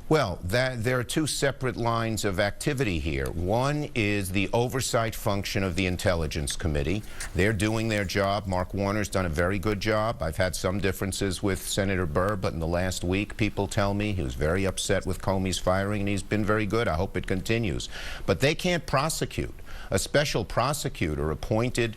Well, there are two separate lines of activity here. One is the oversight function of the Intelligence Committee. They're doing their job. Mark Warner's done a very good job. I've had some differences with Senator Burr, but in the last week, people tell me he was very upset with Comey's firing, and he's been very good. I hope it continues. But they can't prosecute. A special prosecutor appointed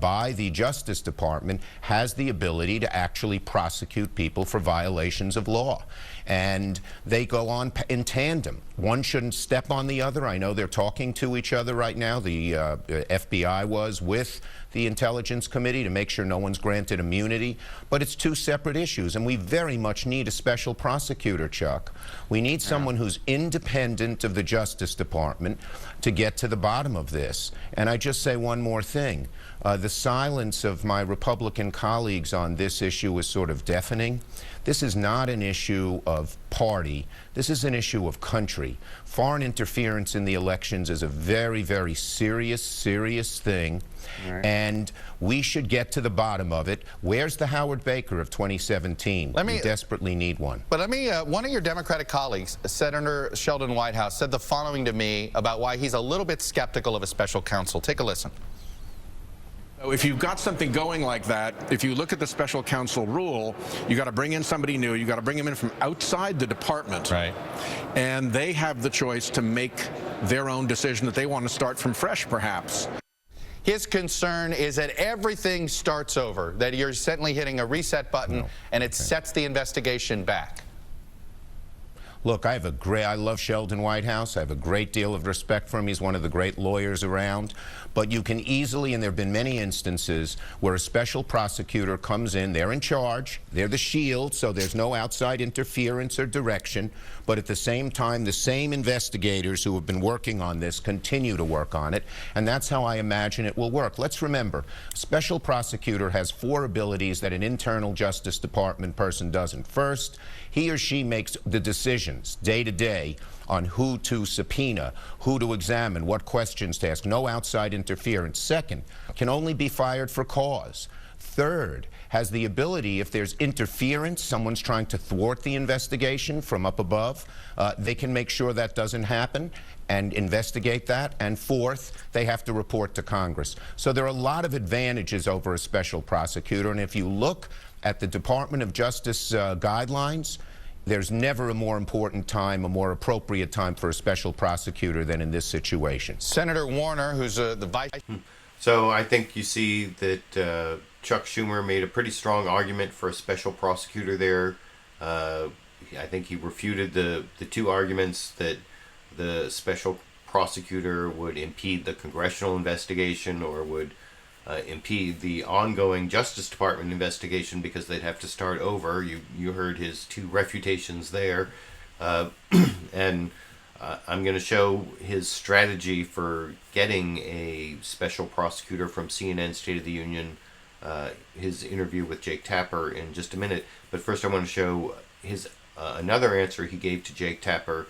by the Justice Department has the ability to actually prosecute people for violations of law. And they go on in tandem. One shouldn't step on the other. I know they're talking to each other right now. The FBI was with the Intelligence Committee to make sure no one's granted immunity. But it's two separate issues, and we very much need a special prosecutor, Chuck. We need someone who's independent of the Justice Department to get to the bottom of this. And I just say one more thing. The silence of my Republican colleagues on this issue is sort of deafening. This is not an issue of party. This is an issue of country. Foreign interference in the elections is a very, very serious thing. Right. And we should get to the bottom of it. Where's the Howard Baker of 2017? We desperately need one. But let me, one of your Democratic colleagues, Senator Sheldon Whitehouse, said the following to me about why he's a little bit skeptical of a special counsel. Take a listen. If you've got something going like that, if you look at the special counsel rule, you got to bring in somebody new. You got to bring them in from outside the department. Right. And they have the choice to make their own decision that they want to start from fresh, perhaps. His concern is that everything starts over, that you're certainly hitting a reset button and it sets the investigation back. Look, I love Sheldon Whitehouse. I have a great deal of respect for him. He's one of the great lawyers around. But you can easily, and there have been many instances where a special prosecutor comes in, they're in charge, they're the shield, so there's no outside interference or direction. But at the same time, the same investigators who have been working on this continue to work on it. And that's how I imagine it will work. Let's remember, a special prosecutor has 4 abilities that an internal Justice Department person doesn't. First, he or she makes the decisions day to day on who to subpoena, who to examine, what questions to ask. No outside interference. Second, can only be fired for cause. Third, has the ability, if there's interference, someone's trying to thwart the investigation from up above, they can make sure that doesn't happen and investigate that. And fourth, they have to report to Congress. So there are a lot of advantages over a special prosecutor. And if you look at the Department of Justice guidelines, there's never a more important time, a more appropriate time for a special prosecutor than in this situation. Senator Warner, who's the vice... So I think you see that Chuck Schumer made a pretty strong argument for a special prosecutor there. I think he refuted the 2 arguments that the special prosecutor would impede the congressional investigation or would impede the ongoing Justice Department investigation because they'd have to start over. You heard his 2 refutations there. And I'm going to show his strategy for getting a special prosecutor from CNN State of the Union, his interview with Jake Tapper in just a minute. But first I want to show his another answer he gave to Jake Tapper.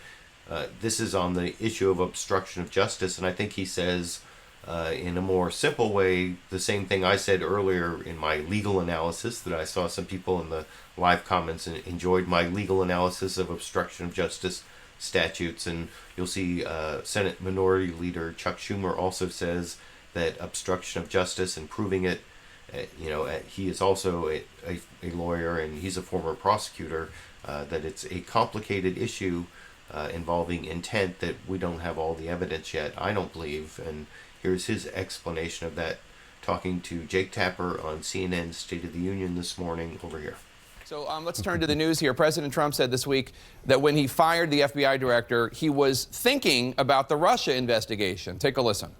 This is on the issue of obstruction of justice, and I think he says in a more simple way the same thing I said earlier in my legal analysis, that I saw some people in the live comments and enjoyed my legal analysis of obstruction of justice statutes. And you'll see Senate Minority Leader Chuck Schumer also says that obstruction of justice and proving it, he is also a lawyer and he's a former prosecutor, that it's a complicated issue involving intent that we don't have all the evidence yet, I don't believe. And here's his explanation of that, talking to Jake Tapper on CNN State of the Union this morning over here. So let's turn to the news here. President Trump said this week that when he fired the FBI director, he was thinking about the Russia investigation. Take a listen.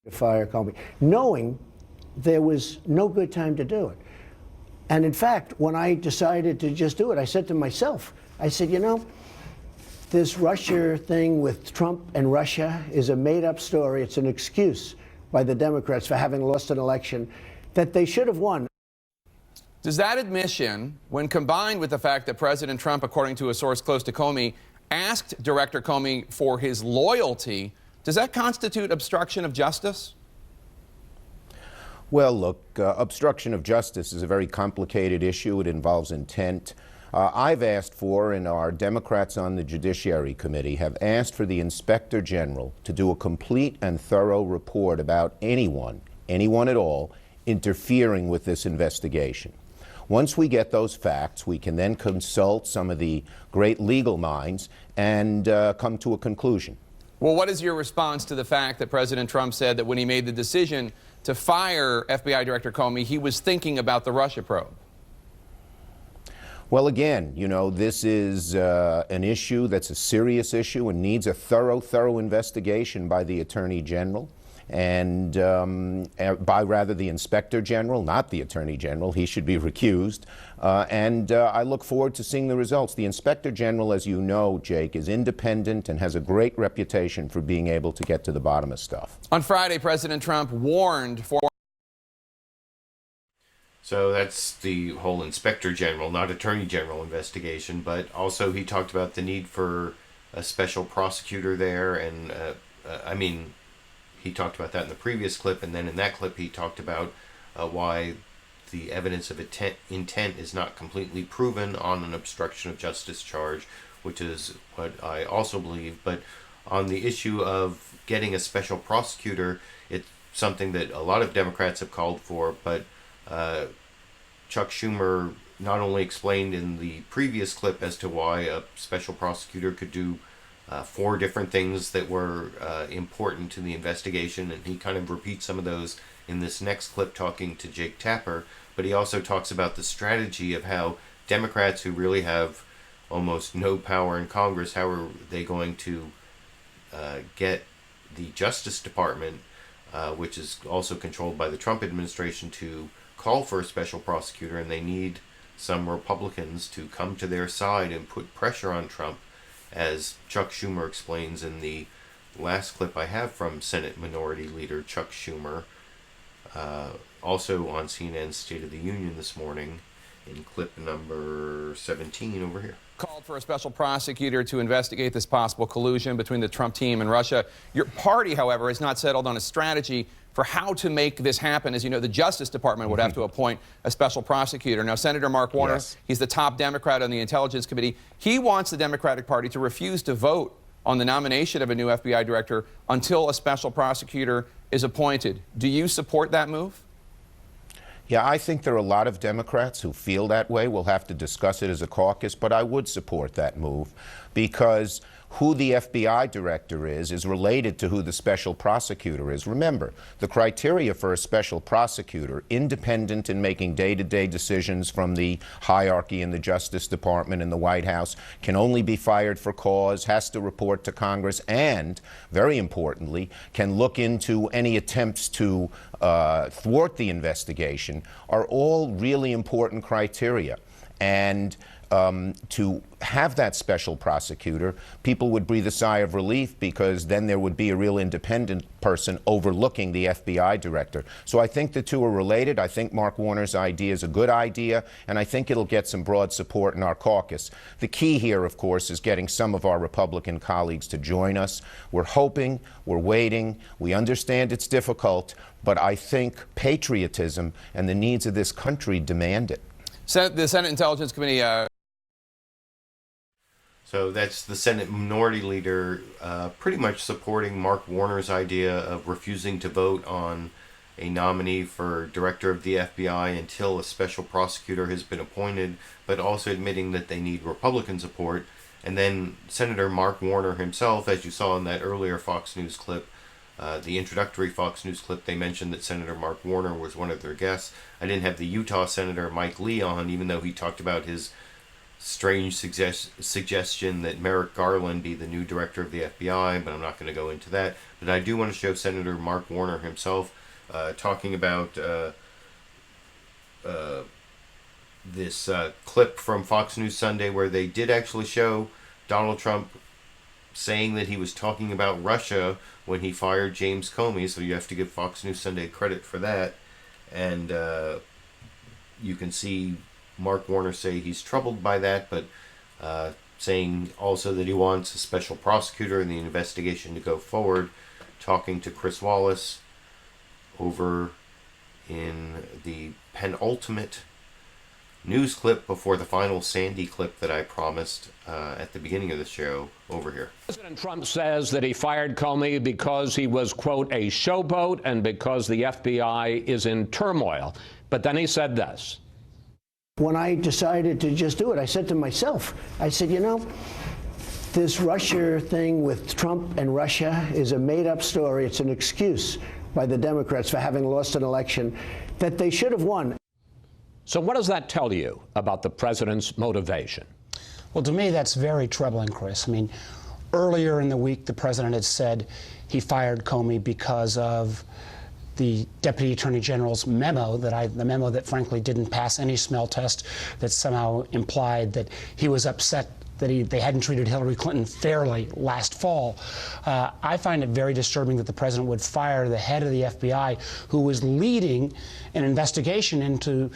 To fire Comey, knowing there was no good time to do it. And in fact, when I decided to just do it, I said to myself, I said, this Russia thing with Trump and Russia is a made-up story. It's an excuse by the Democrats for having lost an election that they should have won. Does that admission, when combined with the fact that President Trump, according to a source close to Comey, asked Director Comey for his loyalty, does that constitute obstruction of justice? Well, look, obstruction of justice is a very complicated issue. It involves intent. I've asked for, and our Democrats on the Judiciary Committee have asked for the Inspector General to do a complete and thorough report about anyone at all, interfering with this investigation. Once we get those facts, we can then consult some of the great legal minds and come to a conclusion. Well, what is your response to the fact that President Trump said that when he made the decision to fire FBI Director Comey, he was thinking about the Russia probe? Well, again, you know, this is an issue that's a serious issue and needs a thorough investigation by the Attorney General and by rather the Inspector General, not the Attorney General. He should be recused. And I look forward to seeing the results. The Inspector General, as you know, Jake, is independent and has a great reputation for being able to get to the bottom of stuff. On Friday, President Trump warned for... So that's the whole Inspector General, not Attorney General investigation, but also he talked about the need for a special prosecutor there, and I mean, he talked about that in the previous clip, and then in that clip he talked about why the evidence of intent is not completely proven on an obstruction of justice charge, which is what I also believe. But on the issue of getting a special prosecutor, it's something that a lot of Democrats have called for, but Chuck Schumer not only explained in the previous clip as to why a special prosecutor could do 4 different things that were important to the investigation, and he kind of repeats some of those in this next clip talking to Jake Tapper, but he also talks about the strategy of how Democrats who really have almost no power in Congress, how are they going to get the Justice Department, which is also controlled by the Trump administration, to call for a special prosecutor, and they need some Republicans to come to their side and put pressure on Trump, as Chuck Schumer explains in the last clip I have from Senate Minority Leader Chuck Schumer, also on CNN's State of the Union this morning, in clip number 17 over here. Called for a special prosecutor to investigate this possible collusion between the Trump team and Russia. Your party, however, has not settled on a strategy for how to make this happen. As you know, the Justice Department would have to appoint a special prosecutor. Now, Senator Mark Warner, Yes. He's the top Democrat on the Intelligence Committee. He wants the Democratic Party to refuse to vote on the nomination of a new FBI director until a special prosecutor is appointed. Do you support that move? Yeah, I think there are a lot of Democrats who feel that way. We'll have to discuss it as a caucus, but I would support that move because who the FBI director is related to who the special prosecutor is. Remember, the criteria for a special prosecutor, independent in making day-to-day decisions from the hierarchy in the Justice Department and the White House, can only be fired for cause, has to report to Congress, and, very importantly, can look into any attempts to thwart the investigation, are all really important criteria. And to have that special prosecutor, people would breathe a sigh of relief because then there would be a real independent person overlooking the FBI director. So I think the two are related. I think Mark Warner's idea is a good idea, and I think it'll get some broad support in our caucus. The key here, of course, is getting some of our Republican colleagues to join us. We're hoping, we're waiting, we understand it's difficult, but I think patriotism and the needs of this country demand it. The Senate Intelligence Committee... So that's the Senate Minority Leader pretty much supporting Mark Warner's idea of refusing to vote on a nominee for director of the FBI until a special prosecutor has been appointed, but also admitting that they need Republican support. And then Senator Mark Warner himself, as you saw in that earlier Fox News clip, the introductory Fox News clip, they mentioned that Senator Mark Warner was one of their guests. I didn't have the Utah Senator Mike Lee on, even though he talked about his strange suggestion that Merrick Garland be the new director of the FBI, but I'm not going to go into that. But I do want to show Senator Mark Warner himself talking about this clip from Fox News Sunday where they did actually show Donald Trump saying that he was talking about Russia when he fired James Comey, so you have to give Fox News Sunday credit for that. And you can see Mark Warner say he's troubled by that, but saying also that he wants a special prosecutor in the investigation to go forward, talking to Chris Wallace over in the penultimate news clip before the final Sandy clip that I promised at the beginning of the show over here. President Trump says that he fired Comey because he was, quote, a showboat and because the FBI is in turmoil. But then he said this. When I decided to just do it, I said to myself, I said, you know, this Russia thing with Trump and Russia is a made-up story. It's an excuse by the Democrats for having lost an election that they should have won. So what does that tell you about the president's motivation? Well, to me, that's very troubling, Chris. I mean, earlier in the week, the president had said he fired Comey because of the Deputy Attorney General's memo, the memo that frankly didn't pass any smell test, that somehow implied that he was upset that they hadn't treated Hillary Clinton fairly last fall. I find it very disturbing that the president would fire the head of the FBI, who was leading an investigation into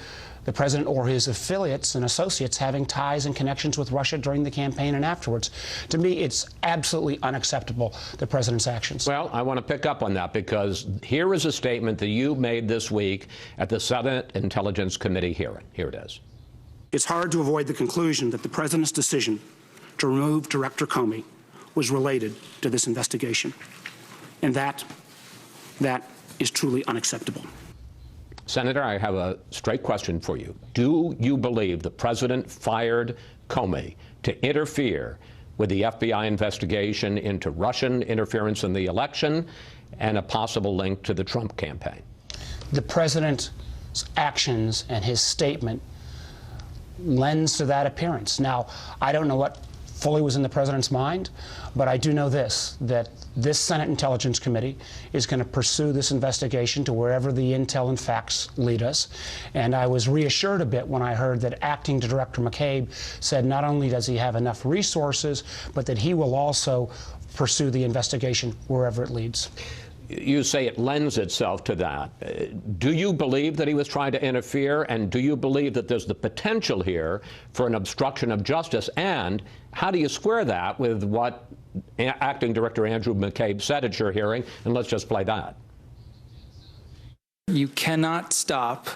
the president or his affiliates and associates having ties and connections with Russia during the campaign and afterwards. To me, it's absolutely unacceptable, the president's actions. Well, I want to pick up on that because here is a statement that you made this week at the Senate Intelligence Committee hearing. Here it is. It's hard to avoid the conclusion that the president's decision to remove Director Comey was related to this investigation. And that is truly unacceptable. Senator, I have a straight question for you. Do you believe the president fired Comey to interfere with the FBI investigation into Russian interference in the election and a possible link to the Trump campaign? The president's actions and his statement lends to that appearance. Now, I don't know what fully was in the president's mind, but I do know this, that this Senate Intelligence Committee is going to pursue this investigation to wherever the intel and facts lead us. And I was reassured a bit when I heard that Acting Director McCabe said not only does he have enough resources, but that he will also pursue the investigation wherever it leads. You say it lends itself to that. Do you believe that he was trying to interfere, and do you believe that there's the potential here for an obstruction of justice? And how do you square that with what Acting Director Andrew McCabe said at your hearing? And let's just play that. You cannot stop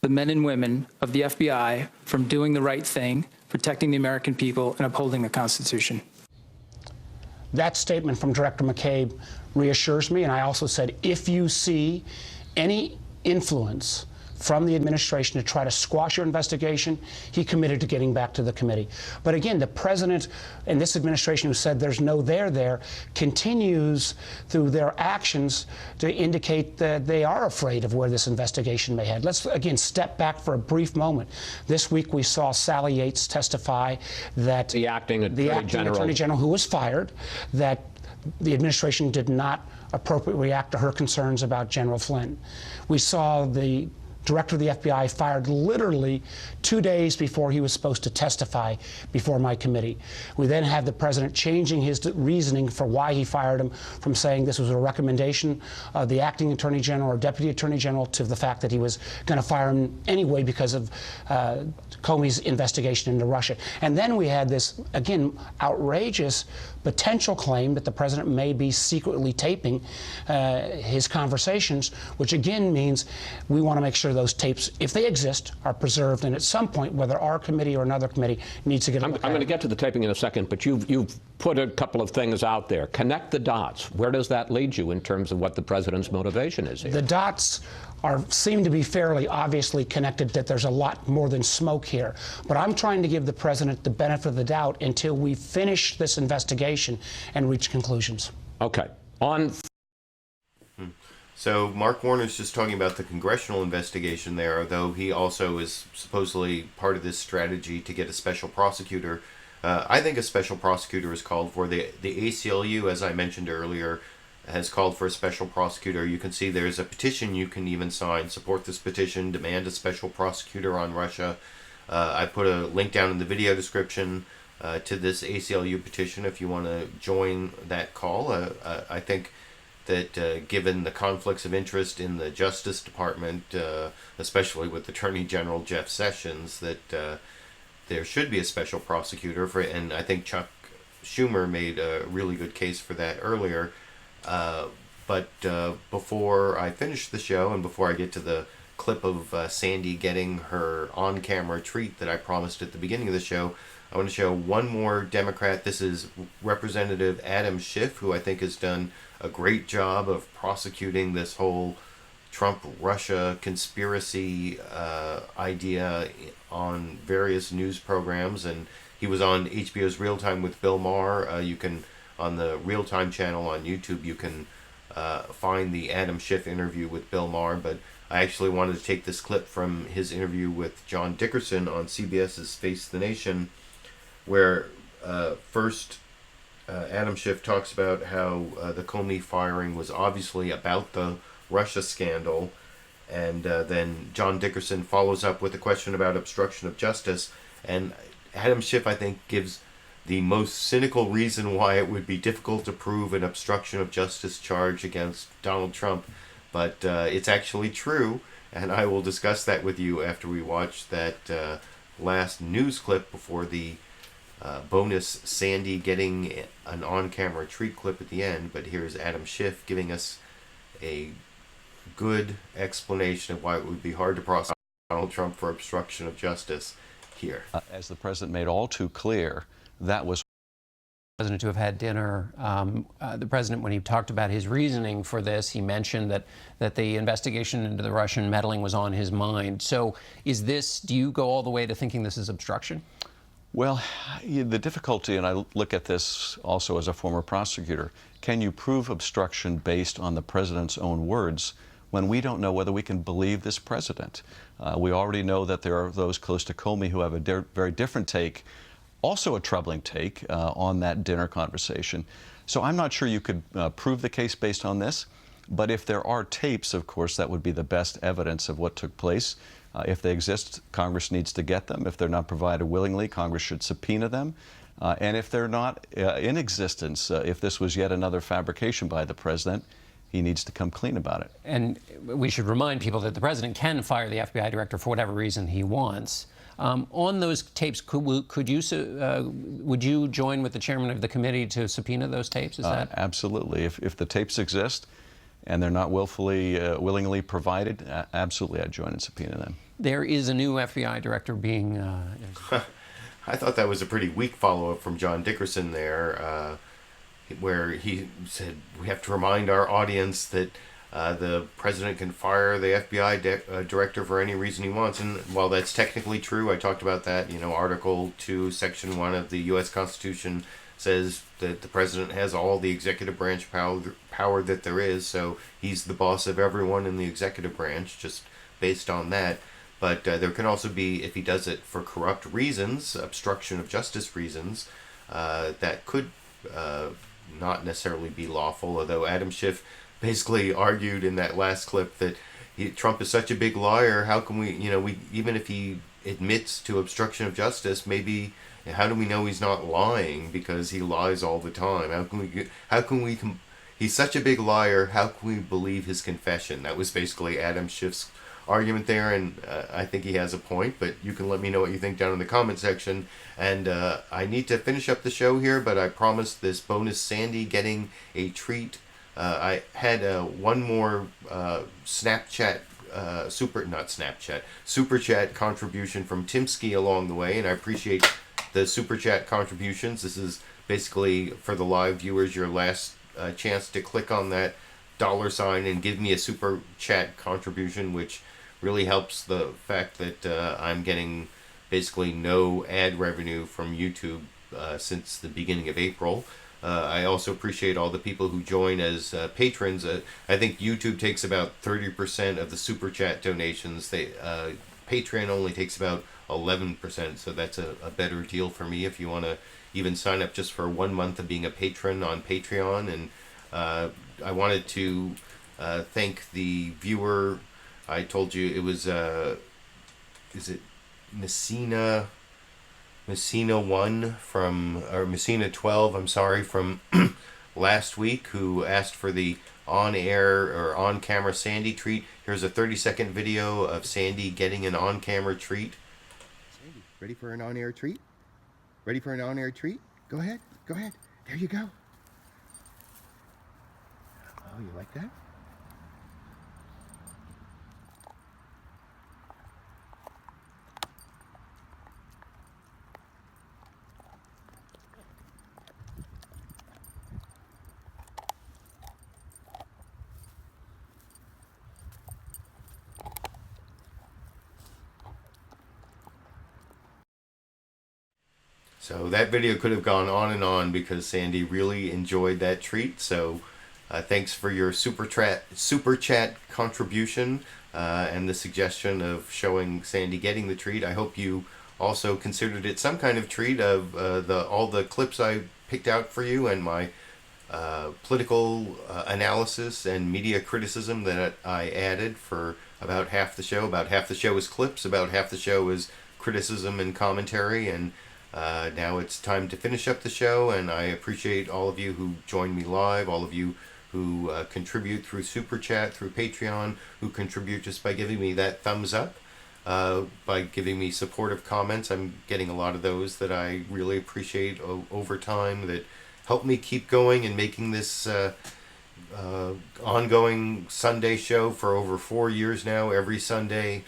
the men and women of the FBI from doing the right thing, protecting the American people, and upholding the Constitution. That statement from Director McCabe reassures me, and I also said, if you see any influence from the administration to try to squash your investigation, he committed to getting back to the committee. But again, the president and this administration who said there's no there continues through their actions to indicate that they are afraid of where this investigation may head. Let's again step back for a brief moment. This week we saw Sally Yates testify that the acting Attorney General who was fired, that the administration did not appropriately react to her concerns about General Flynn. We saw the Director of the FBI fired literally 2 days before he was supposed to testify before my committee. We then had the president changing his reasoning for why he fired him from saying this was a recommendation of the acting attorney general or deputy attorney general to the fact that he was going to fire him anyway because of Comey's investigation into Russia. And then we had this, again, outrageous potential claim that the president may be secretly taping his conversations, which again means we want to make sure those tapes, if they exist, are preserved, and at some point, whether our committee or another committee needs to get a look at it. I'm going to get to the taping in a second, but you've put a couple of things out there. Connect the dots. Where does that lead you in terms of what the president's motivation is here? The dots seem to be fairly obviously connected, that there's a lot more than smoke here. But I'm trying to give the president the benefit of the doubt until we finish this investigation and reach conclusions. Okay. So Mark Warner's just talking about the congressional investigation there, though he also is supposedly part of this strategy to get a special prosecutor. I think a special prosecutor is called for. The ACLU, as I mentioned earlier, has called for a special prosecutor. You can see there's a petition you can even sign. Support this petition, demand a special prosecutor on Russia. I put a link down in the video description to this ACLU petition if you want to join that call. I think that given the conflicts of interest in the Justice Department, especially with Attorney General Jeff Sessions, that there should be a special prosecutor for, and I think Chuck Schumer made a really good case for that earlier. But before I finish the show and before I get to the clip of Sandy getting her on-camera treat that I promised at the beginning of the show, I want to show one more Democrat. This is Representative Adam Schiff, who I think has done a great job of prosecuting this whole Trump-Russia conspiracy idea on various news programs. And he was on HBO's Real Time with Bill Maher. You can, on the Real Time channel on YouTube, you can find the Adam Schiff interview with Bill Maher. But I actually wanted to take this clip from his interview with John Dickerson on CBS's Face the Nation, where first Adam Schiff talks about how the Comey firing was obviously about the Russia scandal, and then John Dickerson follows up with a question about obstruction of justice, and Adam Schiff, I think, gives the most cynical reason why it would be difficult to prove an obstruction of justice charge against Donald Trump, but it's actually true, and I will discuss that with you after we watch that last news clip before the bonus Sandy getting an on-camera treat clip at the end. But here's Adam Schiff giving us a good explanation of why it would be hard to prosecute Donald Trump for obstruction of justice here. As the president made all too clear, that was the president to have had dinner. The president, when he talked about his reasoning for this, he mentioned that the investigation into the Russian meddling was on his mind. So is this, do you go all the way to thinking this is obstruction? Well, the difficulty, and I look at this also as a former prosecutor, can you prove obstruction based on the president's own words when we don't know whether we can believe this president? We already know that there are those close to Comey who have a very different take, also a troubling take on that dinner conversation. So I'm not sure you could prove the case based on this, but if there are tapes, of course, that would be the best evidence of what took place. If they exist, Congress needs to get them. If they're not provided willingly, Congress should subpoena them. And if they're not in existence, if this was yet another fabrication by the president, he needs to come clean about it. And we should remind people that the president can fire the FBI director for whatever reason he wants. On those tapes, would you join with the chairman of the committee to subpoena those tapes? Is that absolutely? If the tapes exist and they're not willingly provided, absolutely, I'd join and subpoena them. There is a new FBI director being. I thought that was a pretty weak follow-up from John Dickerson there, where he said we have to remind our audience that the president can fire the FBI director for any reason he wants. And while that's technically true, I talked about that. You know, Article 2, Section 1 of the U.S. Constitution says that the president has all the executive branch power that there is, so he's the boss of everyone in the executive branch, just based on that. But there can also be, if he does it for corrupt reasons, obstruction of justice reasons, that could not necessarily be lawful, although Adam Schiff basically argued in that last clip that Trump is such a big liar, how can we, even if he admits to obstruction of justice, maybe, how do we know he's not lying, because he lies all the time? He's such a big liar, how can we believe his confession? That was basically Adam Schiff's argument there, and I think he has a point, but you can let me know what you think down in the comment section. And I need to finish up the show here, but I promised this bonus Sandy getting a treat. I had one more super chat contribution from Timsky along the way, and I appreciate the super chat contributions. This is basically, for the live viewers, your last chance to click on that $sign and give me a super chat contribution, which really helps the fact that I'm getting basically no ad revenue from YouTube since the beginning of April. I also appreciate all the people who join as patrons. I think YouTube takes about 30% of the super chat donations. Patreon only takes about 11%, so that's a better deal for me if you want to even sign up just for 1 month of being a patron on Patreon. And I wanted to thank the viewer. I told you it was, is it Messina 1 from, or Messina 12, I'm sorry, from last week, who asked for the on-air or on-camera Sandy treat. Here's a 30-second video of Sandy getting an on-camera treat. Sandy, ready for an on-air treat? Ready for an on-air treat? Go ahead, go ahead. There you go. Oh, you like that? So that video could have gone on and on because Sandy really enjoyed that treat. So thanks for your super chat contribution and the suggestion of showing Sandy getting the treat. I hope you also considered it some kind of treat of all the clips I picked out for you and my political analysis and media criticism that I added for about half the show. About half the show is clips, about half the show is criticism and commentary, and now it's time to finish up the show, and I appreciate all of you who joined me live, all of you who contribute through Super Chat, through Patreon, who contribute just by giving me that thumbs up, by giving me supportive comments. I'm getting a lot of those that I really appreciate over time, that help me keep going and making this ongoing Sunday show for over 4 years now, every Sunday,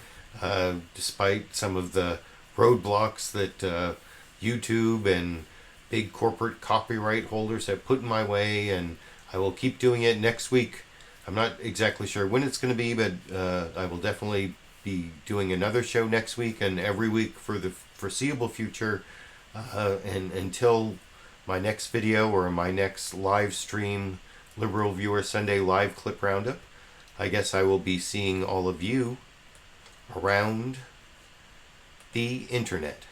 despite some of the roadblocks that YouTube and big corporate copyright holders have put in my way, and I will keep doing it next week. I'm not exactly sure when it's going to be, but I will definitely be doing another show next week and every week for the foreseeable future, and until my next video or my next live stream Liberal Viewer Sunday live clip roundup. I guess I will be seeing all of you around the internet.